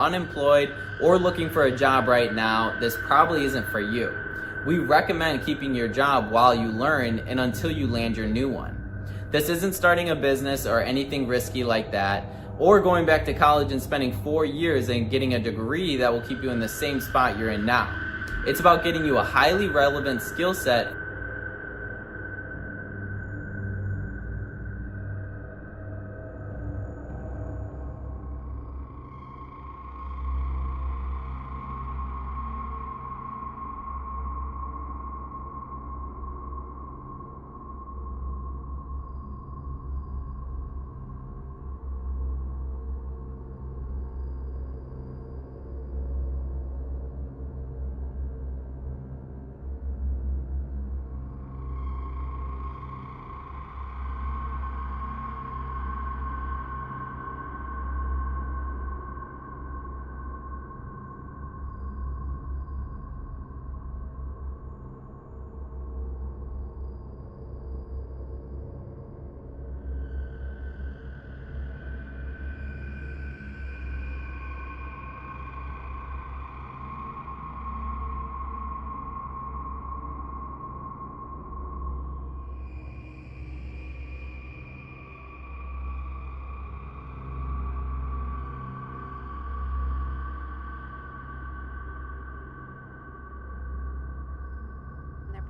unemployed or looking for a job right now, this probably isn't for you. We recommend keeping your job while you learn and until you land your new one. This isn't starting a business or anything risky like that, or going back to college and spending 4 years and getting a degree that will keep you in the same spot you're in now. It's about getting you a highly relevant skill set.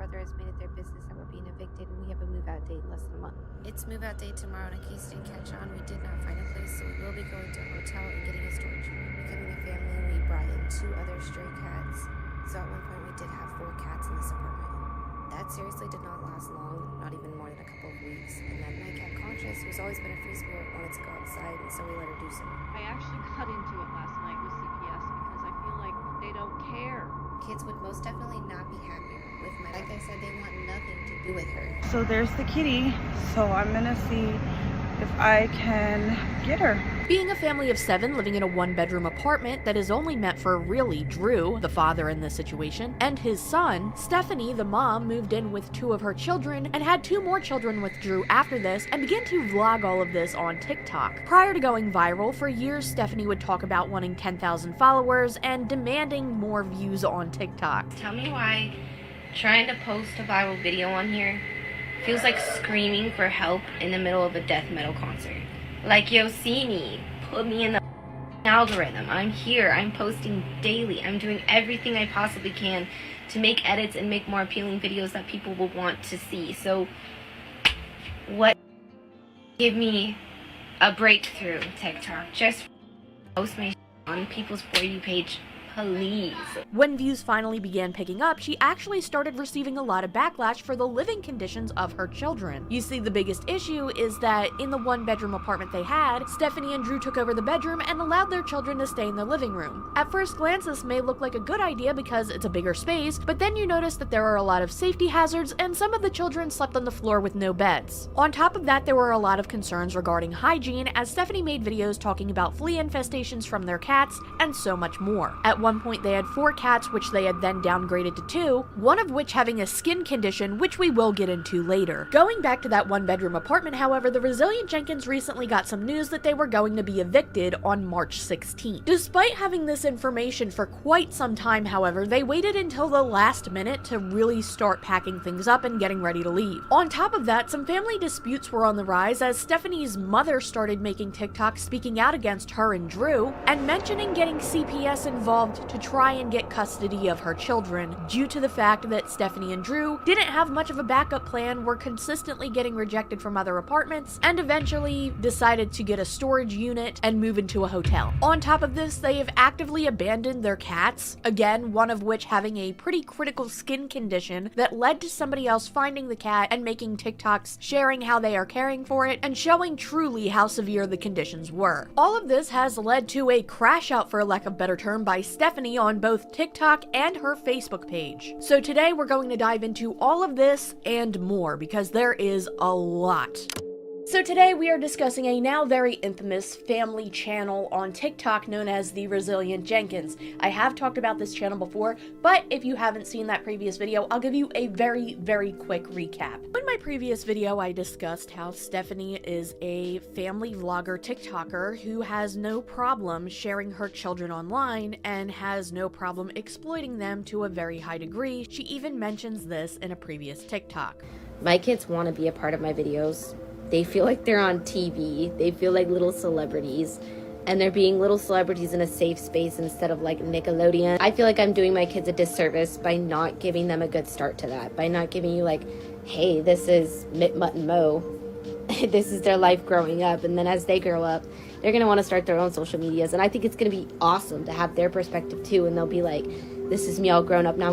Brother has made it their business that we're being evicted, and we have a move-out date in less than a month. It's move-out day tomorrow, and in case it didn't catch on, we did not find a place, so we will be going to a hotel and getting a storage unit. Becoming a family, we brought in 2 other stray cats, so at one point we did have 4 cats in this apartment. That seriously did not last long, not even more than a couple of weeks, and then my cat Conscious, who's always been a free spirit, wanted to go outside, and so we let her do so. I actually cut into it last night with CPS because I feel like they don't care. Kids would most definitely not be happier with my, like I said, they want nothing to do with her. So there's the kitty, so I'm gonna see if I can get her. Being a family of 7 living in a 1-bedroom apartment that is only meant for really Drew, the father in this situation, and his son, Stephanie, the mom, moved in with 2 of her children and had 2 more children with Drew after this and began to vlog all of this on TikTok. Prior to going viral, for years Stephanie would talk about wanting 10,000 followers and demanding more views on TikTok. Tell me why trying to post a viral video on here feels like screaming for help in the middle of a death metal concert. Like, yo, see me, put me in the algorithm. I'm here, I'm posting daily, I'm doing everything I possibly can to make edits and make more appealing videos that people will want to see. So, what? Give me a breakthrough, TikTok. Just post my on people's For You page. Please. When views finally began picking up, she actually started receiving a lot of backlash for the living conditions of her children. You see, the biggest issue is that in the 1-bedroom apartment they had, Stephanie and Drew took over the bedroom and allowed their children to stay in the living room. At first glance, this may look like a good idea because it's a bigger space, but then you notice that there are a lot of safety hazards and some of the children slept on the floor with no beds. On top of that, there were a lot of concerns regarding hygiene as Stephanie made videos talking about flea infestations from their cats and so much more. At one point, they had 4 cats, which they had then downgraded to 2, one of which having a skin condition, which we will get into later. Going back to that 1-bedroom apartment, however, the Resilient Jenkins recently got some news that they were going to be evicted on March 16th. Despite having this information for quite some time, however, they waited until the last minute to really start packing things up and getting ready to leave. On top of that, some family disputes were on the rise as Stephanie's mother started making TikToks speaking out against her and Drew, and mentioning getting CPS involved to try and get custody of her children due to the fact that Stephanie and Drew didn't have much of a backup plan, were consistently getting rejected from other apartments, and eventually decided to get a storage unit and move into a hotel. On top of this, they have actively abandoned their cats, again, one of which having a pretty critical skin condition that led to somebody else finding the cat and making TikToks sharing how they are caring for it and showing truly how severe the conditions were. All of this has led to a crash out, for lack of a better term, by Stephanie on both TikTok and her Facebook page. So today we're going to dive into all of this and more because there is a lot. So today we are discussing a now very infamous family channel on TikTok known as The Resilient Jenkins. I have talked about this channel before, but if you haven't seen that previous video, I'll give you a very, very quick recap. In my previous video, I discussed how Stephanie is a family vlogger TikToker who has no problem sharing her children online and has no problem exploiting them to a very high degree. She even mentions this in a previous TikTok. My kids want to be a part of my videos. They feel like they're on TV. They feel like little celebrities. And they're being little celebrities in a safe space instead of like Nickelodeon. I feel like I'm doing my kids a disservice by not giving them a good start to that. By not giving you like, hey, this is Mitt, Mutt, and Mo. This is their life growing up. And then as they grow up, they're going to want to start their own social medias. And I think it's going to be awesome to have their perspective too. And they'll be like, this is me all grown up. Now I'm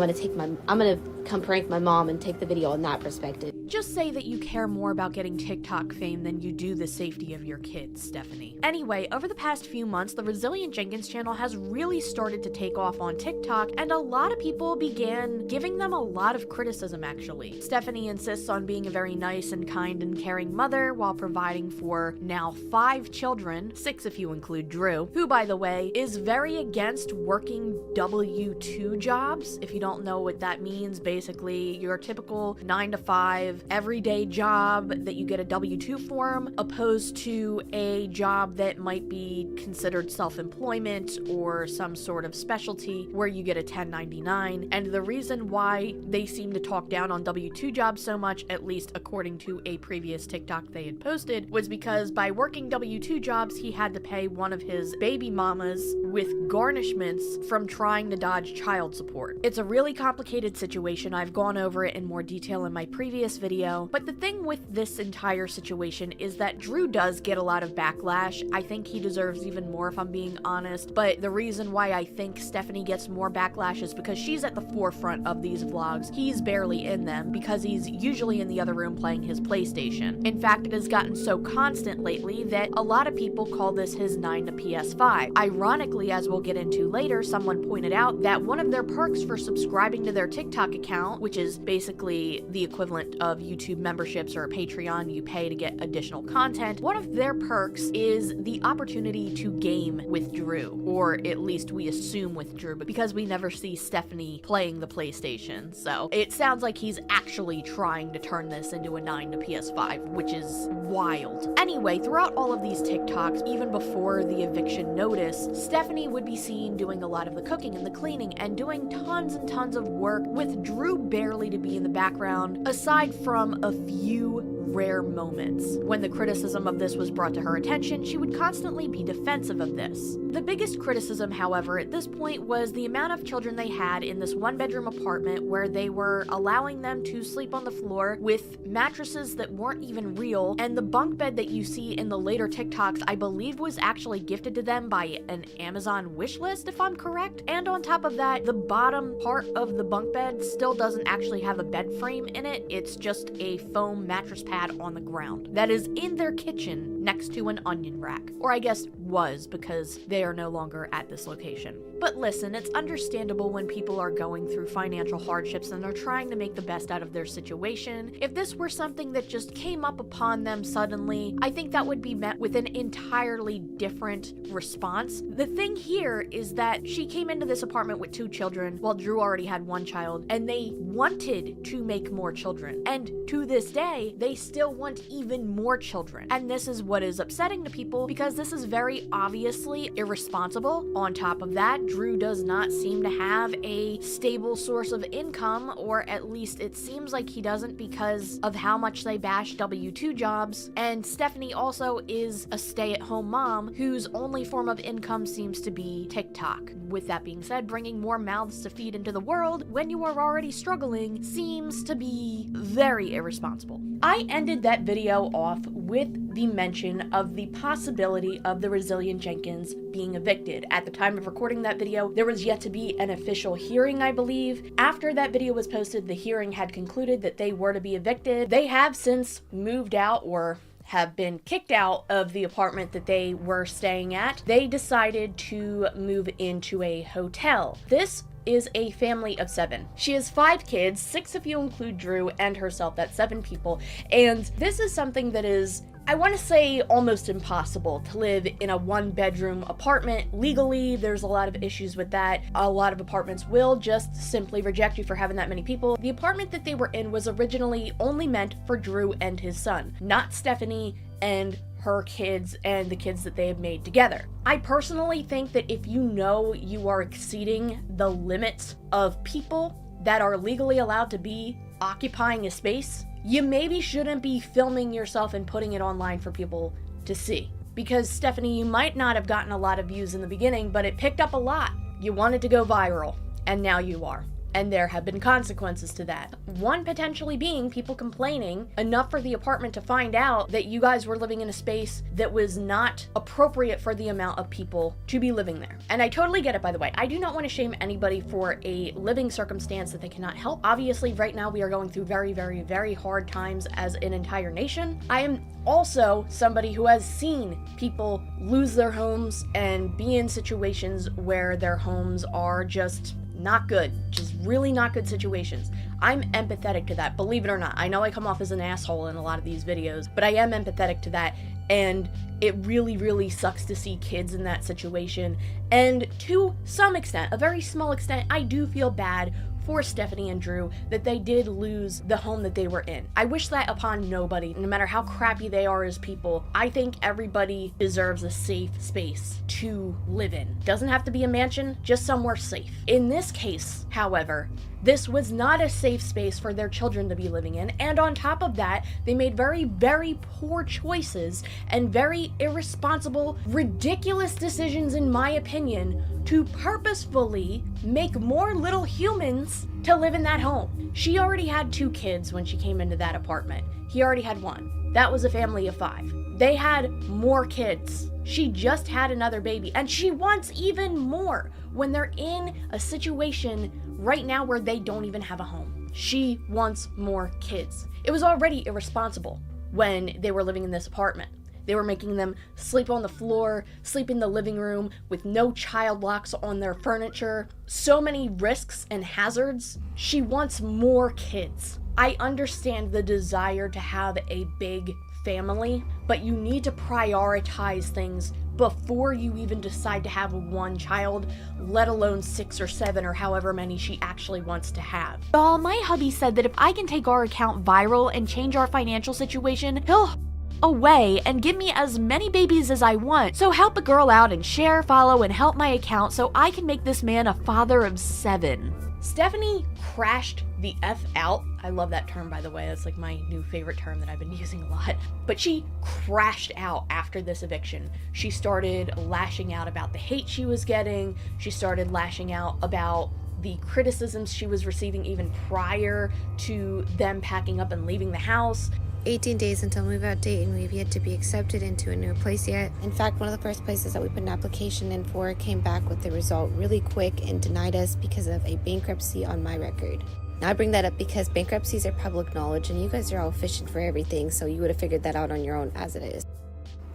going to come prank my mom and take the video on that perspective. Just say that you care more about getting TikTok fame than you do the safety of your kids, Stephanie. Anyway, over the past few months, the Resilient Jenkins channel has really started to take off on TikTok, and a lot of people began giving them a lot of criticism, actually. Stephanie insists on being a very nice and kind and caring mother while providing for now 5 children, 6 if you include Drew, who, by the way, is very against working W-2 jobs. If you don't know what that means, basically your typical 9-to-5 everyday job that you get a W-2 form, opposed to a job that might be considered self-employment or some sort of specialty where you get a 1099. And the reason why they seem to talk down on W-2 jobs so much, at least according to a previous TikTok they had posted, was because by working W-2 jobs, he had to pay one of his baby mamas with garnishments from trying to dodge child support. It's a really complicated situation. I've gone over it in more detail in my previous video, but the thing with this entire situation is that Drew does get a lot of backlash. I think he deserves even more, if I'm being honest, but the reason why I think Stephanie gets more backlash is because she's at the forefront of these vlogs. He's barely in them because he's usually in the other room playing his PlayStation. In fact, it has gotten so constant lately that a lot of people call this his 9 to PS5. Ironically, as we'll get into later, someone pointed out that one of their perks for subscribing to their TikTok account, which is basically the equivalent of YouTube memberships or a Patreon, you pay to get additional content, one of their perks is the opportunity to game with Drew, or at least we assume with Drew, because we never see Stephanie playing the PlayStation. So it sounds like he's actually trying to turn this into a 9 to PS5, which is wild. Anyway, throughout all of these TikToks, even before the eviction notice, Stephanie would be seen doing a lot of the cooking and the cleaning and doing tons and tons of work, with Drew barely to be in the background, aside from a few rare moments. When the criticism of this was brought to her attention, she would constantly be defensive of this. The biggest criticism, however, at this point was the amount of children they had in this one-bedroom apartment where they were allowing them to sleep on the floor with mattresses that weren't even real, and the bunk bed that you see in the later TikToks, I believe, was actually gifted to them by an Amazon wish list, if I'm correct. And on top of that, the bottom part of the bunk bed still doesn't actually have a bed frame in it. It's just a foam mattress pad on the ground that is in their kitchen next to an onion rack. Or I guess was, because they are no longer at this location. But listen, it's understandable when people are going through financial hardships and they're trying to make the best out of their situation. If this were something that just came up upon them suddenly, I think that would be met with an entirely different response. The thing here is that she came into this apartment with 2 children while Drew already had 1 child, and they wanted to make more children. And to this day, they still want even more children. And this is what is upsetting to people, because this is very obviously irresponsible. On top of that, Drew does not seem to have a stable source of income, or at least it seems like he doesn't because of how much they bash W-2 jobs. And Stephanie also is a stay-at-home mom whose only form of income seems to be TikTok. With that being said, bringing more mouths to feed into the world when you are already struggling seems to be very irresponsible. I ended that video off with the mention of the possibility of the Resilient Jenkins being evicted. At the time of recording that video, there was yet to be an official hearing, I believe. After that video was posted, the hearing had concluded that they were to be evicted. They have since moved out, or have been kicked out of the apartment that they were staying at. They decided to move into a hotel. This is a family of 7. She has 5 kids, 6 if you include Drew and herself. That's 7 people. And this is something that is I want to say almost impossible to live in a 1-bedroom apartment legally. There's a lot of issues with that. A lot of apartments will just simply reject you for having that many people. The apartment that they were in was originally only meant for Drew and his son, not Stephanie and her kids and the kids that they have made together. I personally think that if you know you are exceeding the limits of people that are legally allowed to be occupying a space, you maybe shouldn't be filming yourself and putting it online for people to see. Because Stephanie, you might not have gotten a lot of views in the beginning, but it picked up a lot. You wanted to go viral, and now you are. And there have been consequences to that. One potentially being people complaining enough for the apartment to find out that you guys were living in a space that was not appropriate for the amount of people to be living there. And I totally get it, by the way. I do not want to shame anybody for a living circumstance that they cannot help. Obviously, right now we are going through very, very, very hard times as an entire nation. I am also somebody who has seen people lose their homes and be in situations where their homes are just not good, just really not good situations. I'm empathetic to that, believe it or not. I know I come off as an asshole in a lot of these videos, but I am empathetic to that, and it really, really sucks to see kids in that situation. And to some extent, a very small extent, I do feel bad for Stephanie and Drew that they did lose the home that they were in. I wish that upon nobody, no matter how crappy they are as people. I think everybody deserves a safe space to live in. Doesn't have to be a mansion, just somewhere safe. In this case, however, this was not a safe space for their children to be living in, and on top of that, they made very, very poor choices and very irresponsible, ridiculous decisions, in my opinion, to purposefully make more little humans to live in that home. She already had 2 kids when she came into that apartment. He already had 1. That was a family of 5. They had more kids. She just had another baby, and she wants even more when they're in a situation right now where they don't even have a home. She wants more kids. It was already irresponsible when they were living in this apartment. They were making them sleep on the floor, sleep in the living room with no child locks on their furniture. So many risks and hazards. She wants more kids. I understand the desire to have a big family, but you need to prioritize things before you even decide to have 1 child, let alone 6 or 7 or however many she actually wants to have. Y'all, my hubby said that if I can take our account viral and change our financial situation, he'll away and give me as many babies as I want. So help a girl out and share, follow, and help my account so I can make this man a father of 7. Stephanie crashed the F out. I love that term, by the way. That's like my new favorite term that I've been using a lot. But she crashed out after this eviction. She started lashing out about the hate she was getting. She started lashing out about the criticisms she was receiving even prior to them packing up and leaving the house. 18 days until move out date, and we've yet to be accepted into a new place yet. In fact, one of the first places that we put an application in for came back with the result really quick and denied us because of a bankruptcy on my record. Now I bring that up because bankruptcies are public knowledge and you guys are all fishing for everything, so you would have figured that out on your own as it is.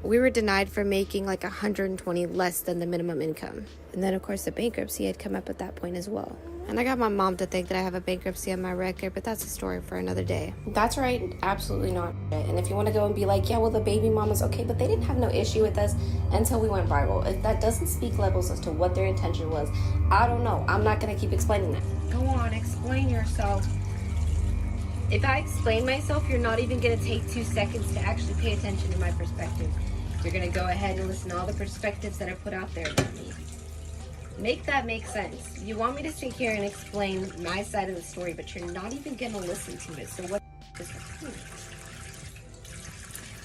We were denied for making like 120 less than the minimum income. And then of course the bankruptcy had come up at that point as well. And I got my mom to think that I have a bankruptcy on my record, but that's a story for another day. That's right, absolutely not. And if you want to go and be like, yeah, well, the baby mama's okay, but they didn't have no issue with us until we went viral. If that doesn't speak levels as to what their intention was, I don't know. I'm not going to keep explaining that. Go on, explain yourself. If I explain myself, you're not even going to take 2 seconds to actually pay attention to my perspective. You're going to go ahead and listen to all the perspectives that are put out there about me. Make that make sense. You want me to sit here and explain my side of the story, but you're not even going to listen to it. So what is the point?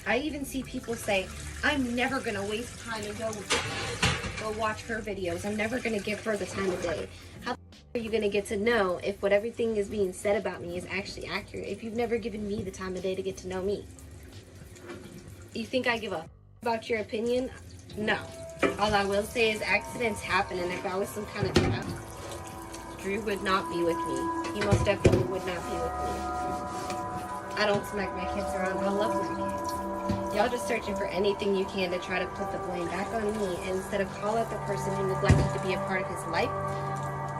I even see people say, I'm never going to waste time and go watch her videos. I'm never going to give her the time of day. How are you going to get to know if what everything is being said about me is actually accurate if you've never given me the time of day to get to know me? You think I give a about your opinion? No. All I will say is accidents happen, and if I was some kind of trap, Drew would not be with me. He most definitely would not be with me. I don't smack my kids around. I love my kids. Y'all just searching for anything you can to try to put the blame back on me instead of call out the person who neglected to be a part of his life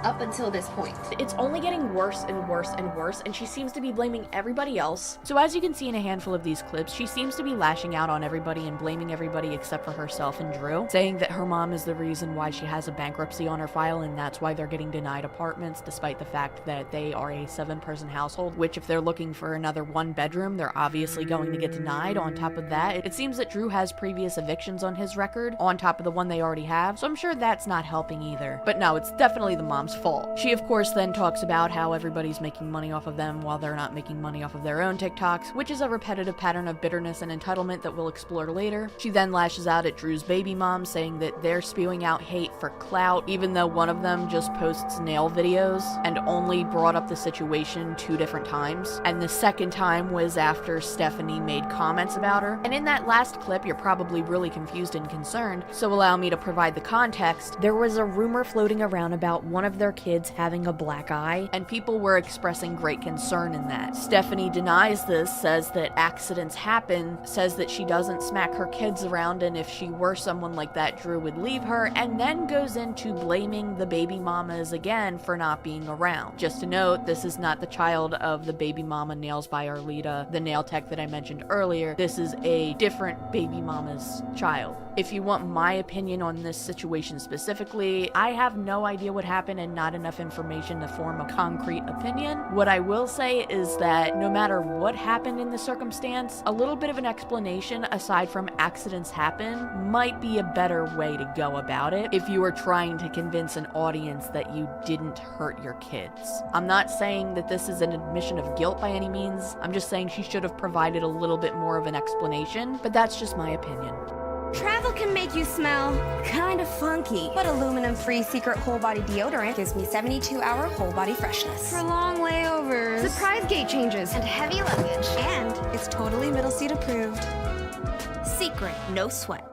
up until this point. It's only getting worse and worse and worse, and she seems to be blaming everybody else. So as you can see in a handful of these clips, she seems to be lashing out on everybody and blaming everybody except for herself and Drew, saying that her mom is the reason why she has a bankruptcy on her file, and that's why they're getting denied apartments, despite the fact that they are a 7-person household, which if they're looking for another 1-bedroom, they're obviously going to get denied. On top of that, it seems that Drew has previous evictions on his record, on top of the one they already have, so I'm sure that's not helping either. But no, it's definitely the mom's fault. She of course then talks about how everybody's making money off of them while they're not making money off of their own TikToks, which is a repetitive pattern of bitterness and entitlement that we'll explore later. She then lashes out at Drew's baby mom, saying that they're spewing out hate for clout, even though one of them just posts nail videos and only brought up the situation 2 different times. And the second time was after Stephanie made comments about her. And in that last clip, you're probably really confused and concerned, so allow me to provide the context. There was a rumor floating around about one of their kids having a black eye, and people were expressing great concern in that. Stephanie denies this, says that accidents happen, says that she doesn't smack her kids around, and if she were someone like that, Drew would leave her, and then goes into blaming the baby mamas again for not being around. Just to note, this is not the child of the baby mama Nails by Arlita, the nail tech that I mentioned earlier. This is a different baby mama's child. If you want my opinion on this situation specifically, I have no idea what happened and not enough information to form a concrete opinion. What I will say is that no matter what happened in the circumstance, a little bit of an explanation aside from accidents happen might be a better way to go about it if you are trying to convince an audience that you didn't hurt your kids. I'm not saying that this is an admission of guilt by any means. I'm just saying she should have provided a little bit more of an explanation, but that's just my opinion. Travel can make you smell kind of funky, but aluminum-free secret whole body deodorant gives me 72-hour whole body freshness. For long layovers, Surprise gate changes, and heavy luggage. and it's totally middle seat approved. Secret, no sweat.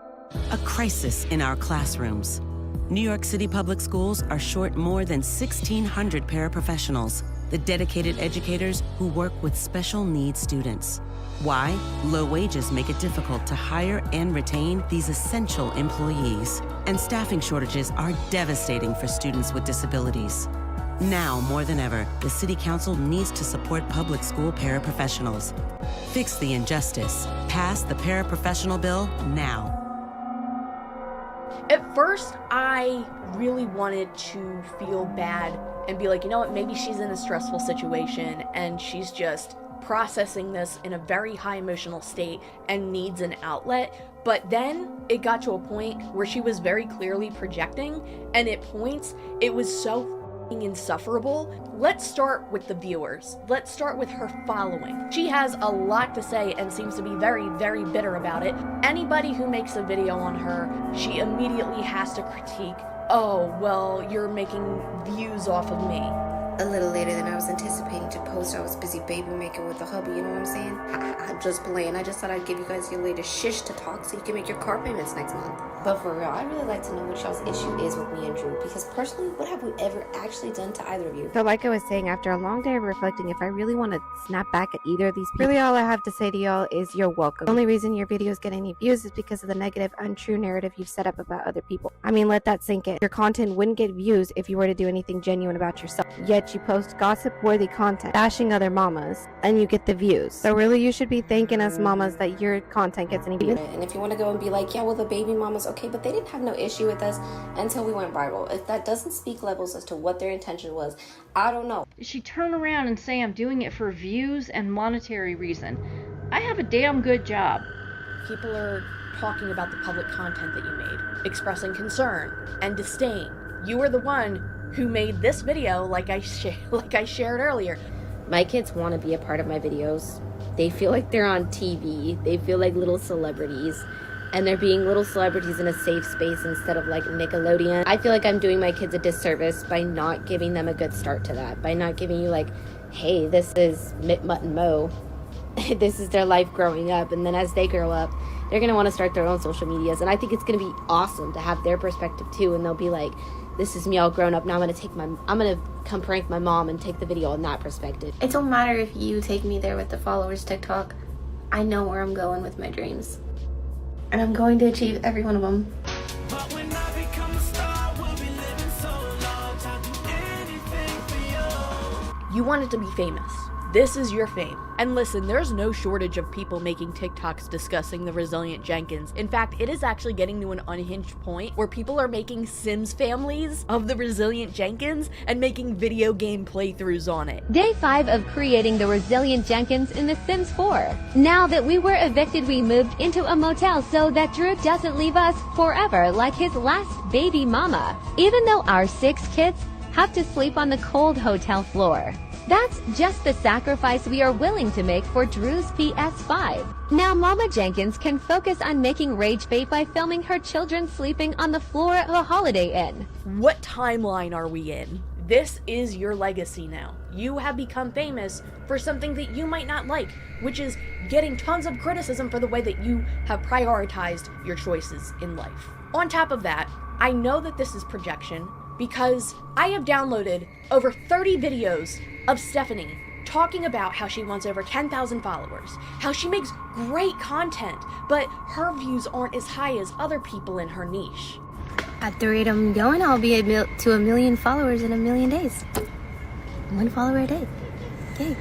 A crisis in our classrooms. New York City public schools are short more than 1,600 paraprofessionals, the dedicated educators who work with special needs students. Why? Low wages make it difficult to hire and retain these essential employees. And staffing shortages are devastating for students with disabilities. Now more than ever, the City Council needs to support public school paraprofessionals. Fix the injustice. Pass the paraprofessional bill now. At first, I really wanted to feel bad and be like, you know what, maybe she's in a stressful situation and she's just processing this in a very high emotional state and needs an outlet. But then it got to a point where she was very clearly projecting, and at points it was so insufferable. Let's start with the viewers. Let's start with her following. She has a lot to say and seems to be very, very bitter about it. Anybody who makes a video on her, she immediately has to critique, oh, well, you're making views off of me. A little later than I was anticipating to post. I was busy baby making with the hubby, you know what I'm saying? I'm just playing. I just thought I'd give you guys your latest shish to talk so you can make your car payments next month. But for real, I'd really like to know what y'all's issue is with me and Drew, because personally, what have we ever actually done to either of you? So like I was saying, after a long day of reflecting, if I really want to snap back at either of these people, really all I have to say to y'all is you're welcome. The only reason your videos get any views is because of the negative, untrue narrative you've set up about other people. I mean, let that sink in. Your content wouldn't get views if you were to do anything genuine about yourself. Yet you post gossip-worthy content, bashing other mamas, and you get the views. So really, you should be thanking us mamas that your content gets any views. And if you want to go and be like, yeah, well, the baby mamas, okay, but they didn't have no issue with us until we went viral. If that doesn't speak levels as to what their intention was, I don't know. She turn around and say I'm doing it for views and monetary reason. I have a damn good job. People are talking about the public content that you made, expressing concern and disdain. You were the one who made this video, like I shared earlier. My kids want to be a part of my videos. They feel like they're on TV. They feel like little celebrities. And they're being little celebrities in a safe space instead of like Nickelodeon. I feel like I'm doing my kids a disservice by not giving them a good start to that. By not giving you like, hey, this is Mitt, Mutt, and Mo. This is their life growing up. And then as they grow up, they're going to want to start their own social medias. And I think it's going to be awesome to have their perspective too. And they'll be like, this is me all grown up. Now I'm going to come prank my mom and take the video on that perspective. It don't matter if you take me there with the followers TikTok. I know where I'm going with my dreams. And I'm going to achieve every one of them. But when I become a star, we'll be living so long, talking You wanted to be famous. This is your fame. And listen, there's no shortage of people making TikToks discussing the Resilient Jenkins. In fact, it is actually getting to an unhinged point where people are making Sims families of the Resilient Jenkins and making video game playthroughs on it. Day 5 of creating the Resilient Jenkins in The Sims 4. Now that we were evicted, we moved into a motel so that Drew doesn't leave us forever like his last baby mama, even though our 6 kids have to sleep on the cold hotel floor. That's just the sacrifice we are willing to make for Drew's PS5. Now Mama Jenkins can focus on making rage bait by filming her children sleeping on the floor of a Holiday Inn. What timeline are we in? This is your legacy now. You have become famous for something that you might not like, which is getting tons of criticism for the way that you have prioritized your choices in life. On top of that, I know that this is projection because I have downloaded over 30 videos of Stephanie talking about how she wants over 10,000 followers, how she makes great content, but her views aren't as high as other people in her niche. At the rate I'm going, I'll be to 1 million followers in 1 million days. 1 follower a day. Yay.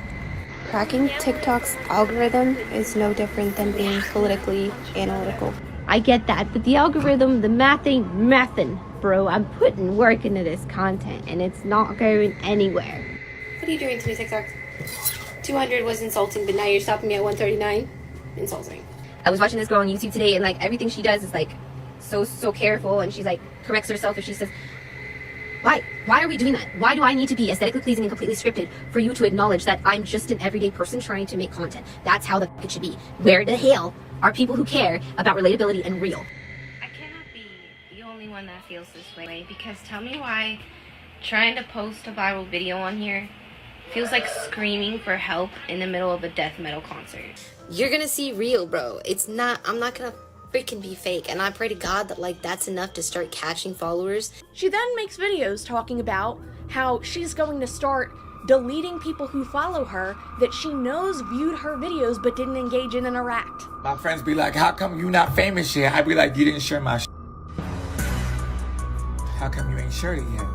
Cracking TikTok's algorithm is no different than being politically analytical. I get that, but the algorithm, the math ain't mathin', bro. I'm putting work into this content, and it's not going anywhere. What are you doing to me, TikTok? 200 was insulting, but now you're stopping me at 139? Insulting. I was watching this girl on YouTube today, and like everything she does is like so careful, and she's like corrects herself if she says, why are we doing that? Why do I need to be aesthetically pleasing and completely scripted for you to acknowledge that I'm just an everyday person trying to make content? That's how the it should be. Where the hell are people who care about relatability and real? I cannot be the only one that feels this way, because tell me why trying to post a viral video on here feels like screaming for help in the middle of a death metal concert. You're gonna see real, bro. I'm not gonna freaking be fake, and I pray to God that like that's enough to start catching followers. She then makes videos talking about how she's going to start deleting people who follow her that she knows viewed her videos but didn't engage and interact. My friends be like, how come you not famous yet? I be like, you didn't share my How come you ain't shared it yet?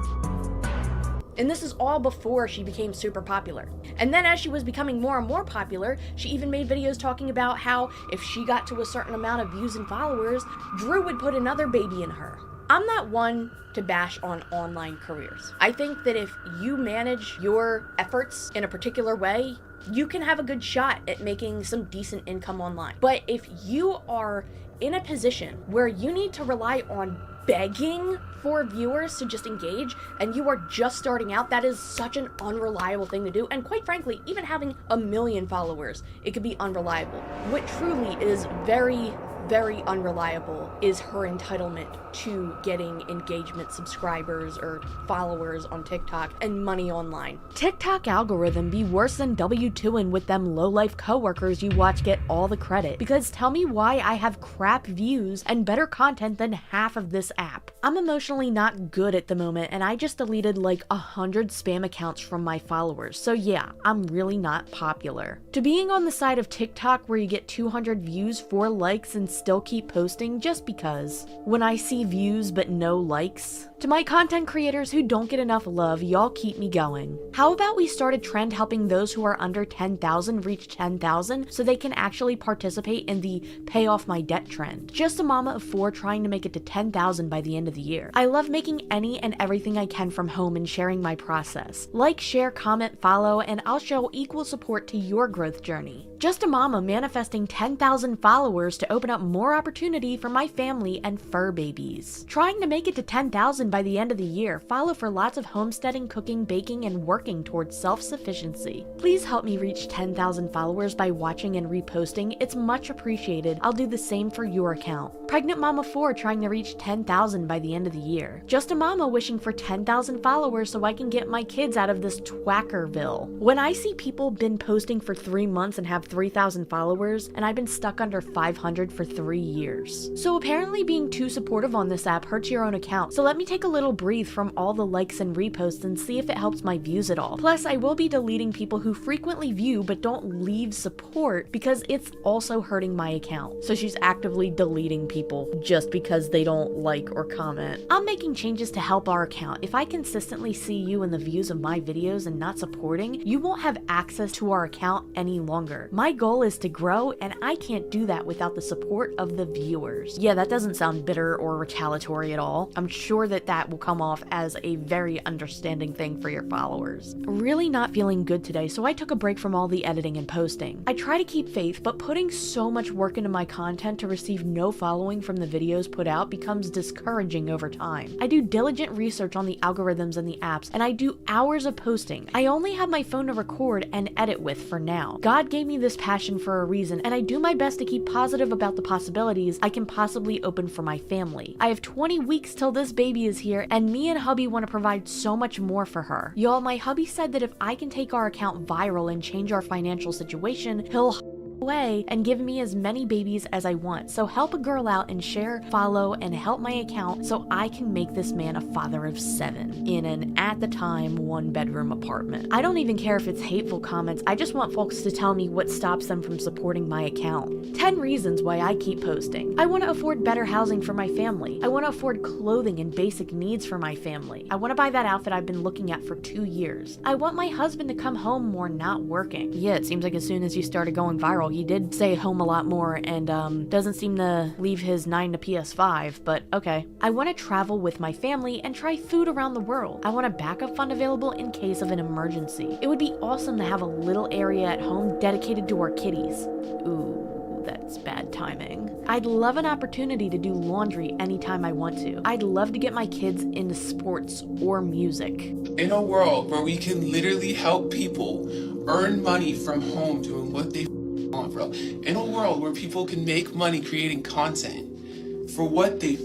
And this is all before she became super popular. And then as she was becoming more and more popular, she even made videos talking about how if she got to a certain amount of views and followers, Drew would put another baby in her. I'm not one to bash on online careers. I think that if you manage your efforts in a particular way, you can have a good shot at making some decent income online. But if you are in a position where you need to rely on begging for viewers to just engage, and you are just starting out, that is such an unreliable thing to do. And quite frankly, even having 1 million followers, it could be unreliable. What truly is very, very unreliable is her entitlement to getting engagement, subscribers, or followers on TikTok and money online. TikTok algorithm be worse than W2ing with them low-life coworkers you watch get all the credit. Because tell me why I have crap views and better content than half of this app. I'm emotionally not good at the moment, and I just deleted like 100 spam accounts from my followers. So yeah, I'm really not popular. To being on the side of TikTok where you get 200 views, 4 likes, and still keep posting just because. When I see views but no likes. To my content creators who don't get enough love, y'all keep me going. How about we start a trend helping those who are under 10,000 reach 10,000 so they can actually participate in the pay off my debt trend? Just a mama of 4 trying to make it to 10,000 by the end of the year. I love making any and everything I can from home and sharing my process. Like, share, comment, follow, and I'll show equal support to your growth journey. Just a mama manifesting 10,000 followers to open up more opportunity for my family and fur babies. Trying to make it to 10,000 by the end of the year. Follow for lots of homesteading, cooking, baking, and working towards self-sufficiency. Please help me reach 10,000 followers by watching and reposting. It's much appreciated. I'll do the same for your account. Pregnant Mama 4 trying to reach 10,000 by the end of the year. Just a mama wishing for 10,000 followers so I can get my kids out of this Twackerville. When I see people been posting for 3 months and have 3,000 followers, and I've been stuck under 500 for 3 years. So apparently being too supportive on this app hurts your own account, so let me take a little breathe from all the likes and reposts and see if it helps my views at all. Plus, I will be deleting people who frequently view but don't leave support because it's also hurting my account. So she's actively deleting people just because they don't like or comment comment. I'm making changes to help our account. If I consistently see you in the views of my videos and not supporting, you won't have access to our account any longer. My goal is to grow, and I can't do that without the support of the viewers. Yeah, that doesn't sound bitter or retaliatory at all. I'm sure that that will come off as a very understanding thing for your followers. Really not feeling good today, so I took a break from all the editing and posting. I try to keep faith, but putting so much work into my content to receive no following from the videos put out becomes discouraging over time. I do diligent research on the algorithms and the apps, and I do hours of posting. I only have my phone to record and edit with for now. God gave me this passion for a reason, and I do my best to keep positive about the possibilities I can possibly open for my family. I have 20 weeks till this baby is here, and me and hubby want to provide so much more for her. Y'all, my hubby said that if I can take our account viral and change our financial situation, he'll away and give me as many babies as I want. So help a girl out and share, follow, and help my account so I can make this man a father of 7 in an, at the time, 1-bedroom apartment. I don't even care if it's hateful comments. I just want folks to tell me what stops them from supporting my account. 10 reasons why I keep posting. I want to afford better housing for my family. I want to afford clothing and basic needs for my family. I want to buy that outfit I've been looking at for 2 years. I want my husband to come home more, not working. Yeah, it seems like as soon as you started going viral, he did stay home a lot more and doesn't seem to leave his 9 to PS5, but okay. I want to travel with my family and try food around the world. I want a backup fund available in case of an emergency. It would be awesome to have a little area at home dedicated to our kitties. Ooh, that's bad timing. I'd love an opportunity to do laundry anytime I want to. I'd love to get my kids into sports or music. In a world where we can literally help people earn money from home doing what they want, bro. In a world where people can make money creating content for what they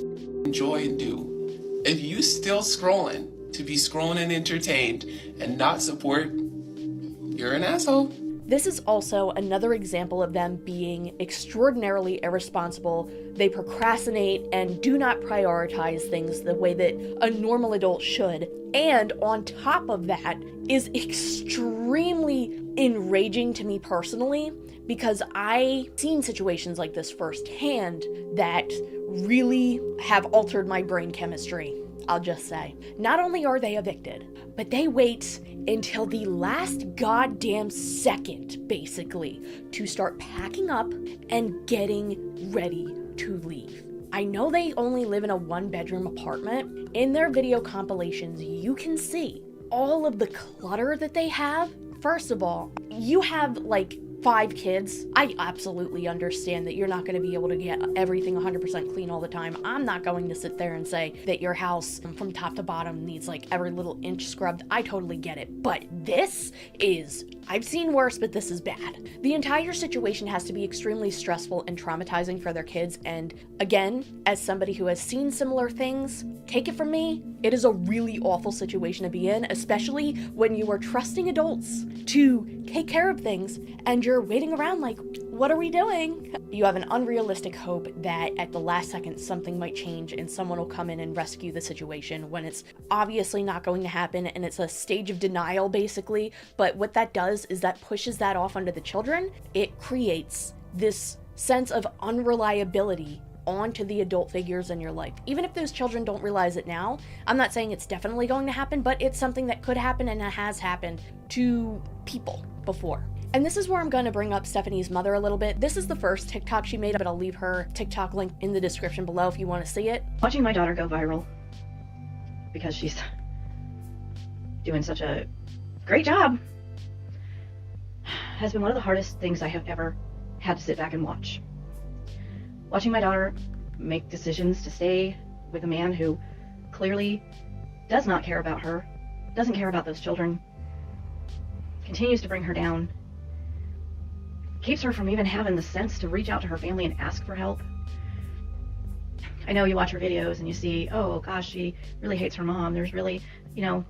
enjoy and do, if you still scrolling to be scrolling and entertained and not support, you're an asshole. This is also another example of them being extraordinarily irresponsible. They procrastinate and do not prioritize things the way that a normal adult should. And on top of that is extremely enraging to me personally, because I've seen situations like this firsthand that really have altered my brain chemistry, I'll just say. Not only are they evicted, but they wait until the last goddamn second, basically, to start packing up and getting ready to leave. I know they only live in a 1-bedroom apartment. In their video compilations, you can see all of the clutter that they have. First of all, you have like 5 kids. I absolutely understand that you're not going to be able to get everything 100% clean all the time. I'm not going to sit there and say that your house from top to bottom needs like every little inch scrubbed. I totally get it. But this is, I've seen worse, but this is bad. The entire situation has to be extremely stressful and traumatizing for their kids. And again, as somebody who has seen similar things, take it from me, it is a really awful situation to be in, especially when you are trusting adults to take care of things and you're waiting around like, what are we doing? You have an unrealistic hope that at the last second something might change and someone will come in and rescue the situation when it's obviously not going to happen, and it's a stage of denial basically. But what that does is that pushes that off onto the children. It creates this sense of unreliability onto the adult figures in your life. Even if those children don't realize it now, I'm not saying it's definitely going to happen, but it's something that could happen and it has happened to people before. And this is where I'm going to bring up Stephanie's mother a little bit. This is the first TikTok she made, but I'll leave her TikTok link in the description below if you want to see it. Watching my daughter go viral because she's doing such a great job has been one of the hardest things I have ever had to sit back and watch. Watching my daughter make decisions to stay with a man who clearly does not care about her, doesn't care about those children, continues to bring her down, keeps her from even having the sense to reach out to her family and ask for help. I know you watch her videos and you see, oh gosh, she really hates her mom. There's really, I'm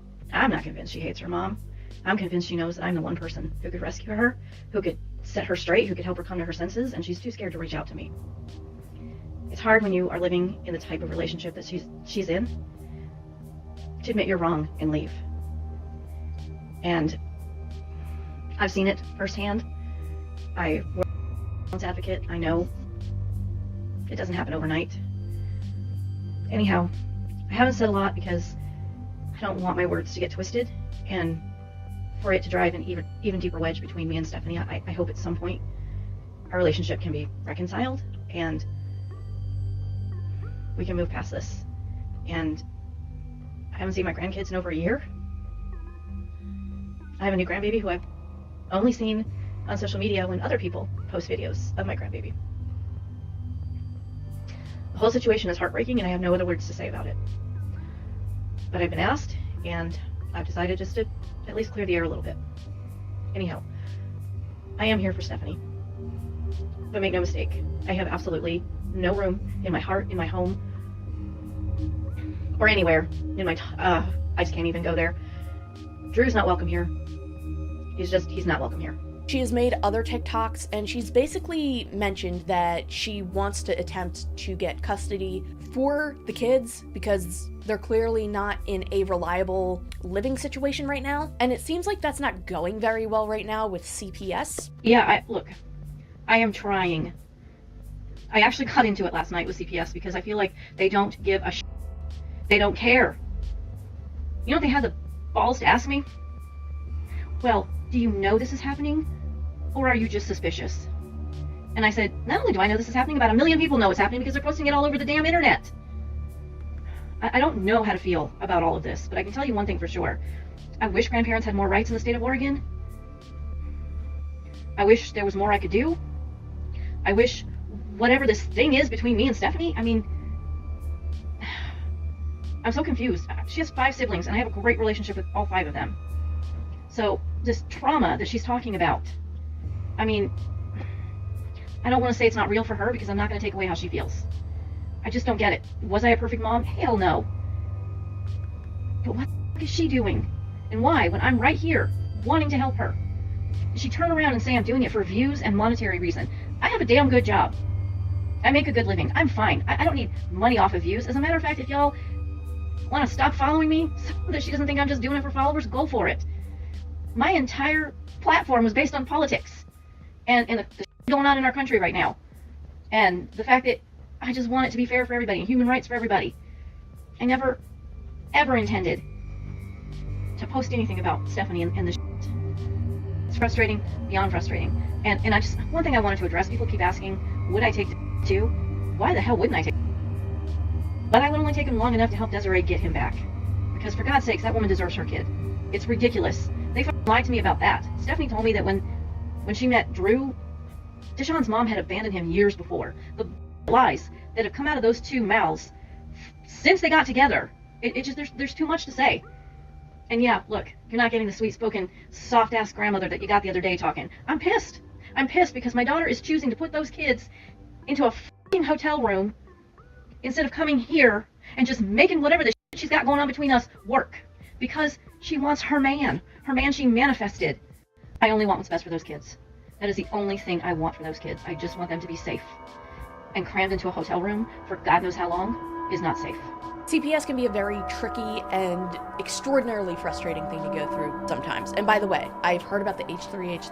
not convinced she hates her mom. I'm convinced she knows that I'm the one person who could rescue her, who could set her straight, who could help her come to her senses, and she's too scared to reach out to me. It's hard when you are living in the type of relationship that she's in to admit you're wrong and leave. And I've seen it firsthand. I work as an advocate. I know it doesn't happen overnight. Anyhow, I haven't said a lot because I don't want my words to get twisted and for it to drive an even deeper wedge between me and Stephanie. I hope at some point our relationship can be reconciled and we can move past this. And I haven't seen my grandkids in over a year. I have a new grandbaby who I've only seen on social media when other people post videos of my grandbaby. The whole situation is heartbreaking and I have no other words to say about it. But I've been asked and I've decided just to at least clear the air a little bit. Anyhow, I am here for Stephanie. But make no mistake, I have absolutely no room in my heart, in my home, or anywhere in my, I just can't even go there. Drew's not welcome here. He's not welcome here. She has made other TikToks, and she's basically mentioned that she wants to attempt to get custody for the kids because they're clearly not in a reliable living situation right now. And it seems like that's not going very well right now with CPS. Yeah, look, I am trying. I actually got into it last night with CPS because I feel like they don't give a shit. They don't care. You know, they had the balls to ask me, well, do you know this is happening? Or are you just suspicious? And I said, not only do I know this is happening, about 1 million people know it's happening because they're posting it all over the damn internet. I don't know how to feel about all of this, but I can tell you one thing for sure. I wish grandparents had more rights in the state of Oregon. I wish there was more I could do. I wish whatever this thing is between me and Stephanie, I mean, I'm so confused. She has 5 siblings and I have a great relationship with all 5 of them. So this trauma that she's talking about, I mean, I don't want to say it's not real for her because I'm not going to take away how she feels. I just don't get it. Was I a perfect mom? Hell no. But what the fuck is she doing? And why, when I'm right here, wanting to help her? Did she turn around and say I'm doing it for views and monetary reason? I have a damn good job. I make a good living. I'm fine. I don't need money off of views. As a matter of fact, if y'all want to stop following me so that she doesn't think I'm just doing it for followers, go for it. My entire platform was based on politics and the shit going on in our country right now. And the fact that I just want it to be fair for everybody and human rights for everybody. I never, ever intended to post anything about Stephanie and the shit. It's frustrating, beyond frustrating. And I just, one thing I wanted to address, people keep asking, would I take the to? Why the hell wouldn't I take? But I would only take him long enough to help Desiree get him back. Because for God's sakes, that woman deserves her kid. It's ridiculous. They lied to me about that. Stephanie told me that when she met Drew, Deshaun's mom had abandoned him years before. The lies that have come out of those two mouths since they got together, it just, there's too much to say. And yeah, look, you're not getting the sweet-spoken, soft-ass grandmother that you got the other day talking. I'm pissed. I'm pissed because my daughter is choosing to put those kids into a f***ing hotel room instead of coming here and just making whatever the shit she's got going on between us work. Because she wants her man she manifested. I only want what's best for those kids. That is the only thing I want for those kids. I just want them to be safe. And crammed into a hotel room for God knows how long is not safe. CPS can be a very tricky and extraordinarily frustrating thing to go through sometimes. And by the way, I've heard about the H3